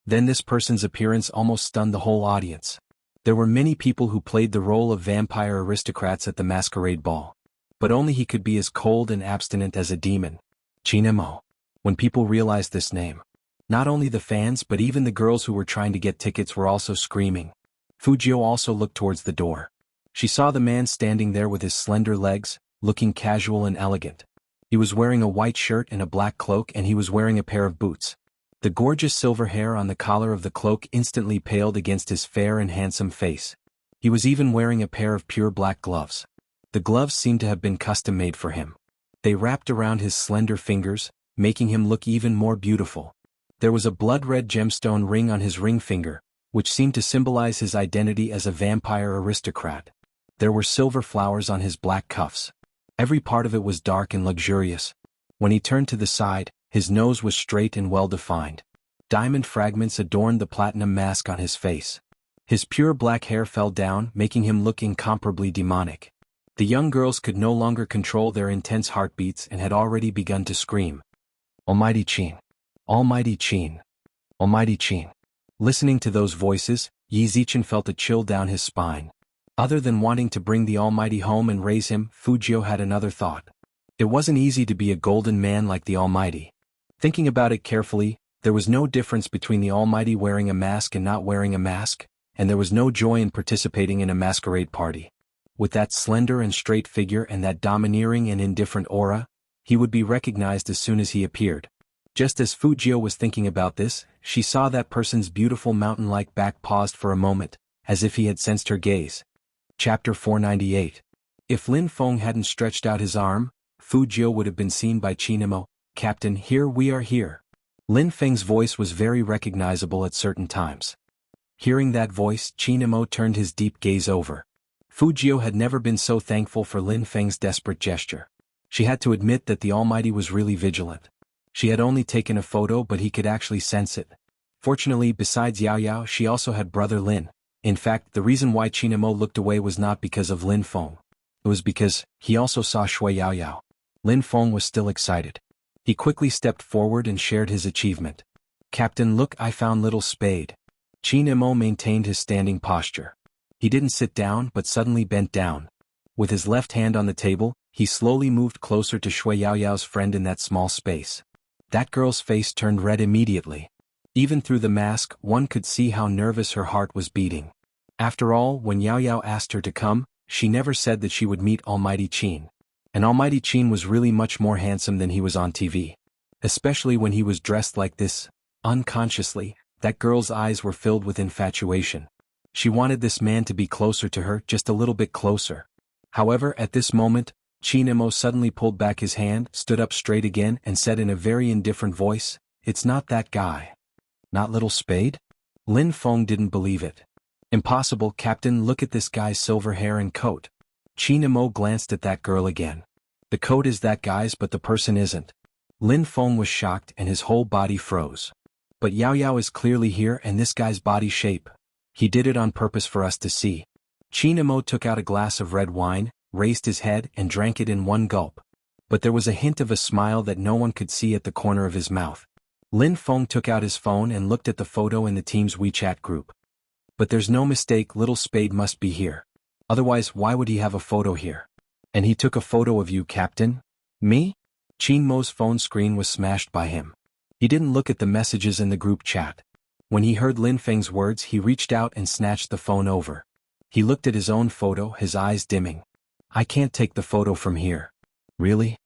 then this person's appearance almost stunned the whole audience. There were many people who played the role of vampire aristocrats at the masquerade ball. But only he could be as cold and abstinent as a demon. Chinemo. When people realized this name, not only the fans but even the girls who were trying to get tickets were also screaming. Fu Jiu also looked towards the door. She saw the man standing there with his slender legs, looking casual and elegant. He was wearing a white shirt and a black cloak, and he was wearing a pair of boots. The gorgeous silver hair on the collar of the cloak instantly paled against his fair and handsome face. He was even wearing a pair of pure black gloves. The gloves seemed to have been custom-made for him. They wrapped around his slender fingers, making him look even more beautiful. There was a blood-red gemstone ring on his ring finger, which seemed to symbolize his identity as a vampire aristocrat. There were silver flowers on his black cuffs. Every part of it was dark and luxurious. When he turned to the side, his nose was straight and well-defined. Diamond fragments adorned the platinum mask on his face. His pure black hair fell down, making him look incomparably demonic. The young girls could no longer control their intense heartbeats and had already begun to scream. Almighty Qin! Almighty Qin! Almighty Qin! Listening to those voices, Yi Zichen felt a chill down his spine. Other than wanting to bring the Almighty home and raise him, Fujio had another thought. It wasn't easy to be a golden man like the Almighty. Thinking about it carefully, there was no difference between the Almighty wearing a mask and not wearing a mask, and there was no joy in participating in a masquerade party. With that slender and straight figure and that domineering and indifferent aura, he would be recognized as soon as he appeared. Just as Fujio was thinking about this, she saw that person's beautiful mountain-like back paused for a moment, as if he had sensed her gaze. Chapter 498. If Lin Feng hadn't stretched out his arm, Fujio would have been seen by Qinemo. Captain, here we are here. Lin Feng's voice was very recognizable at certain times. Hearing that voice, Qinemo turned his deep gaze over. Fujio had never been so thankful for Lin Feng's desperate gesture. She had to admit that the Almighty was really vigilant. She had only taken a photo, but he could actually sense it. Fortunately, besides Yao Yao, she also had brother Lin. In fact, the reason why Qinemo looked away was not because of Lin Feng. It was because he also saw Shui Yao Yao. Lin Feng was still excited. He quickly stepped forward and shared his achievement. Captain, look, I found little spade. Qinemo maintained his standing posture. He didn't sit down but suddenly bent down. With his left hand on the table, he slowly moved closer to Shui Yao Yao's friend in that small space. That girl's face turned red immediately. Even through the mask, one could see how nervous her heart was beating. After all, when Yao Yao asked her to come, she never said that she would meet Almighty Qin. And Almighty Qin was really much more handsome than he was on TV. Especially when he was dressed like this. Unconsciously, that girl's eyes were filled with infatuation. She wanted this man to be closer to her, just a little bit closer. However, at this moment, Qinemo suddenly pulled back his hand, stood up straight again, and said in a very indifferent voice, "It's not that guy." Not Little Spade? Lin Feng didn't believe it. Impossible, Captain, look at this guy's silver hair and coat. Qinemo glanced at that girl again. The coat is that guy's, but the person isn't. Lin Feng was shocked and his whole body froze. But Yao Yao is clearly here, and this guy's body shape. He did it on purpose for us to see. Qinemo took out a glass of red wine, raised his head and drank it in one gulp. But there was a hint of a smile that no one could see at the corner of his mouth. Lin Feng took out his phone and looked at the photo in the team's WeChat group. But there's no mistake, Little Spade must be here. Otherwise, why would he have a photo here? And he took a photo of you, Captain? Me? Qinmo's phone screen was smashed by him. He didn't look at the messages in the group chat. When he heard Lin Feng's words, he reached out and snatched the phone over. He looked at his own photo, his eyes dimming. I can't take the photo from here. Really?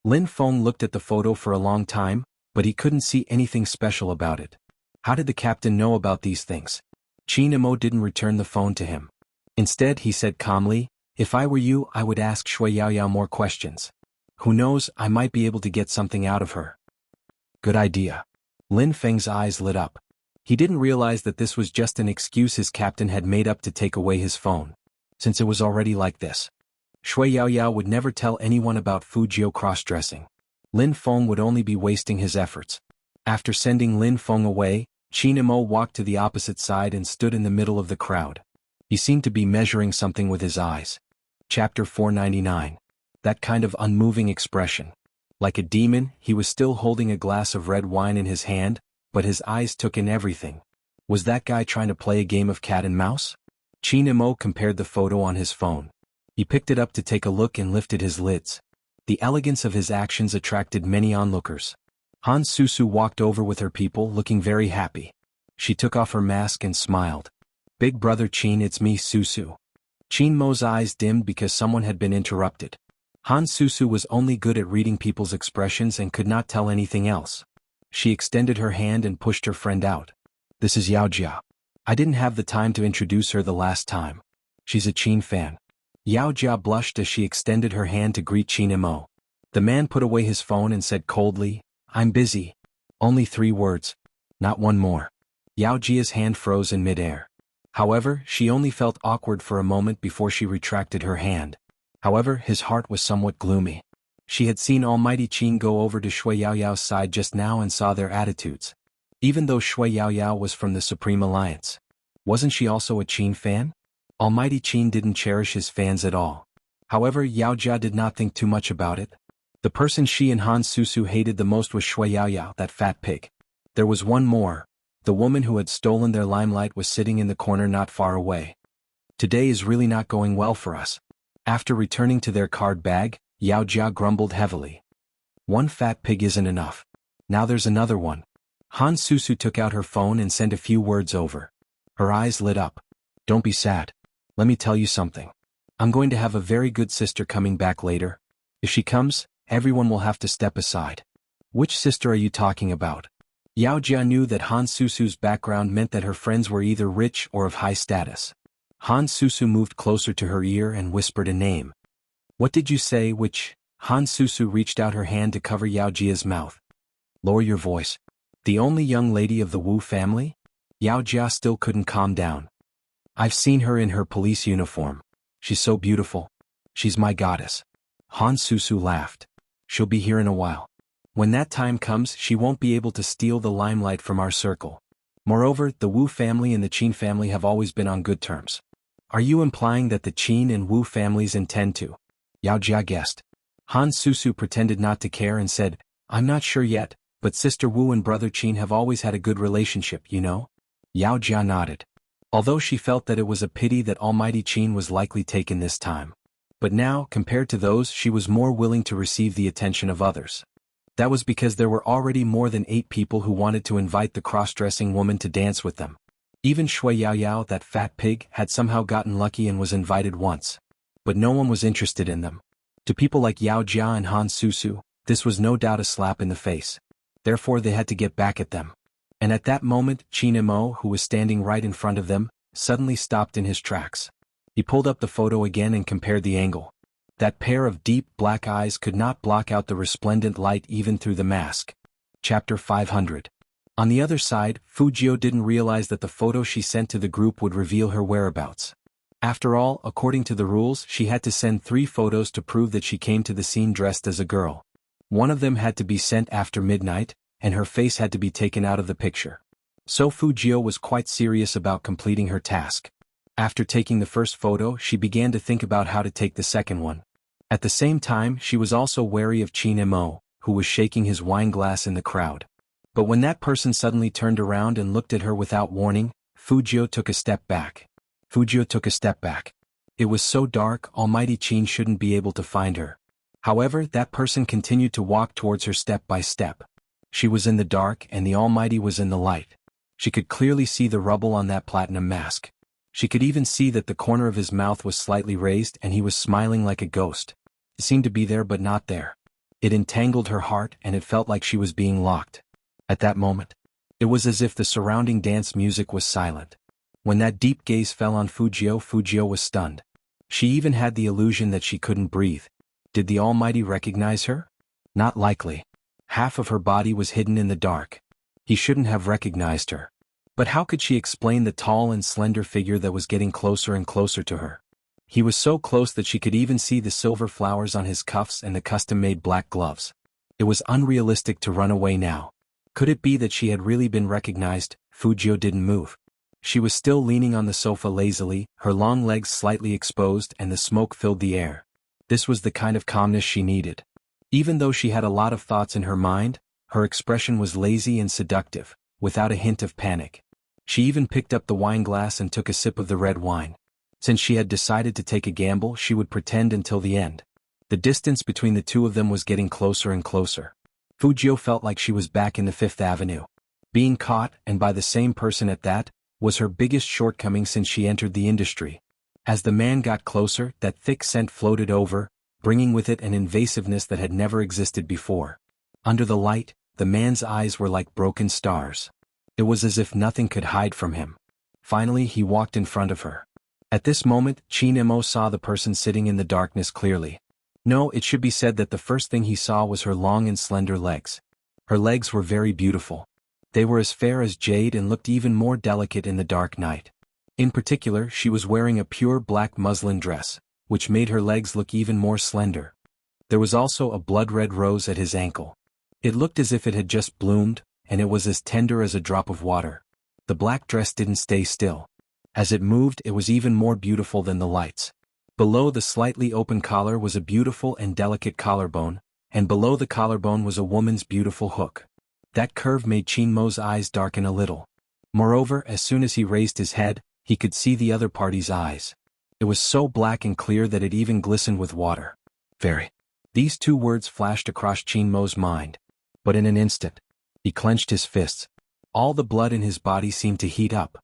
Lin Feng looked at the photo for a long time, but he couldn't see anything special about it. How did the captain know about these things? Qinemo didn't return the phone to him. Instead, he said calmly, "If I were you, I would ask Shui Yao Yao more questions. Who knows, I might be able to get something out of her." Good idea. Lin Feng's eyes lit up. He didn't realize that this was just an excuse his captain had made up to take away his phone. Since it was already like this. Shui Yao Yao would never tell anyone about Fujio cross-dressing. Lin Feng would only be wasting his efforts. After sending Lin Feng away, Qinemo walked to the opposite side and stood in the middle of the crowd. He seemed to be measuring something with his eyes. Chapter 499. That kind of unmoving expression. Like a demon, he was still holding a glass of red wine in his hand, but his eyes took in everything. Was that guy trying to play a game of cat and mouse? Qinemo compared the photo on his phone. He picked it up to take a look and lifted his lids. The elegance of his actions attracted many onlookers. Han Susu walked over with her people, looking very happy. She took off her mask and smiled. "Big brother Qin, it's me, Susu." Qinmo's eyes dimmed because someone had been interrupted. Han Susu was only good at reading people's expressions and could not tell anything else. She extended her hand and pushed her friend out. This is Yaojia. I didn't have the time to introduce her the last time. She's a Qin fan. Yaojia blushed as she extended her hand to greet Qin Mo. The man put away his phone and said coldly, I'm busy. Only 3 words. Not one more. Yaojia's hand froze in midair. However, she only felt awkward for a moment before she retracted her hand. However, his heart was somewhat gloomy. She had seen Almighty Qin go over to Shui Yaoyao's side just now and saw their attitudes. Even though Shui Yaoyao was from the Supreme Alliance. Wasn't she also a Qin fan? Almighty Qin didn't cherish his fans at all. However, Yaojia did not think too much about it. The person she and Han Susu hated the most was Shui Yaoyao, that fat pig. There was one more. The woman who had stolen their limelight was sitting in the corner not far away. Today is really not going well for us. After returning to their card bag, Yaojia grumbled heavily. One fat pig isn't enough. Now there's another one. Han Susu took out her phone and sent a few words over. Her eyes lit up. Don't be sad. Let me tell you something. I'm going to have a very good sister coming back later. If she comes, everyone will have to step aside. Which sister are you talking about? Yaojia knew that Han Susu's background meant that her friends were either rich or of high status. Han Susu moved closer to her ear and whispered a name. What did you say? Which? Han Susu reached out her hand to cover Yaojia's mouth. Lower your voice. The only young lady of the Wu family? Yaojia still couldn't calm down. I've seen her in her police uniform. She's so beautiful. She's my goddess. Han Susu laughed. She'll be here in a while. When that time comes, she won't be able to steal the limelight from our circle. Moreover, the Wu family and the Qin family have always been on good terms. Are you implying that the Qin and Wu families intend to? Yaojia guessed. Han Susu pretended not to care and said, I'm not sure yet, but Sister Wu and Brother Qin have always had a good relationship, you know? Yaojia nodded. Although she felt that it was a pity that Almighty Qin was likely taken this time. But now, compared to those, she was more willing to receive the attention of others. That was because there were already more than 8 people who wanted to invite the cross-dressing woman to dance with them. Even Shui Yaoyao, that fat pig, had somehow gotten lucky and was invited once. But no one was interested in them. To people like Yaojia and Han Susu, this was no doubt a slap in the face. Therefore they had to get back at them. And at that moment, Qin Mo, who was standing right in front of them, suddenly stopped in his tracks. He pulled up the photo again and compared the angle. That pair of deep black eyes could not block out the resplendent light even through the mask. Chapter 500. On the other side, Fujio didn't realize that the photo she sent to the group would reveal her whereabouts. After all, according to the rules, she had to send 3 photos to prove that she came to the scene dressed as a girl. One of them had to be sent after midnight, and her face had to be taken out of the picture. So Fujio was quite serious about completing her task. After taking the first photo, she began to think about how to take the second one. At the same time, she was also wary of Qin Mo, who was shaking his wine glass in the crowd. But when that person suddenly turned around and looked at her without warning, Fujio took a step back. It was so dark, Almighty Qin shouldn't be able to find her. However, that person continued to walk towards her step by step. She was in the dark and the Almighty was in the light. She could clearly see the rubble on that platinum mask. She could even see that the corner of his mouth was slightly raised and he was smiling like a ghost. It seemed to be there but not there. It entangled her heart and it felt like she was being locked. At that moment, it was as if the surrounding dance music was silent. When that deep gaze fell on Fujio, Fujio was stunned. She even had the illusion that she couldn't breathe. Did the Almighty recognize her? Not likely. Half of her body was hidden in the dark. He shouldn't have recognized her. But how could she explain the tall and slender figure that was getting closer and closer to her? He was so close that she could even see the silver flowers on his cuffs and the custom-made black gloves. It was unrealistic to run away now. Could it be that she had really been recognized? Fujio didn't move. She was still leaning on the sofa lazily, her long legs slightly exposed and the smoke filled the air. This was the kind of calmness she needed. Even though she had a lot of thoughts in her mind, her expression was lazy and seductive, without a hint of panic. She even picked up the wine glass and took a sip of the red wine. Since she had decided to take a gamble, she would pretend until the end. The distance between the two of them was getting closer and closer. Fujio felt like she was back in the Fifth Avenue. Being caught, and by the same person at that, was her biggest shortcoming since she entered the industry. As the man got closer, that thick scent floated over, bringing with it an invasiveness that had never existed before. Under the light, the man's eyes were like broken stars. It was as if nothing could hide from him. Finally he walked in front of her. At this moment, Qin saw the person sitting in the darkness clearly. No, it should be said that the first thing he saw was her long and slender legs. Her legs were very beautiful. They were as fair as jade and looked even more delicate in the dark night. In particular, she was wearing a pure black muslin dress, which made her legs look even more slender. There was also a blood-red rose at his ankle. It looked as if it had just bloomed, and it was as tender as a drop of water. The black dress didn't stay still. As it moved, it was even more beautiful than the lights. Below the slightly open collar was a beautiful and delicate collarbone, and below the collarbone was a woman's beautiful hook. That curve made Qinmo's eyes darken a little. Moreover, as soon as he raised his head, he could see the other party's eyes. It was so black and clear that it even glistened with water. Very. These two words flashed across Qinmo's mind. But in an instant, he clenched his fists. All the blood in his body seemed to heat up.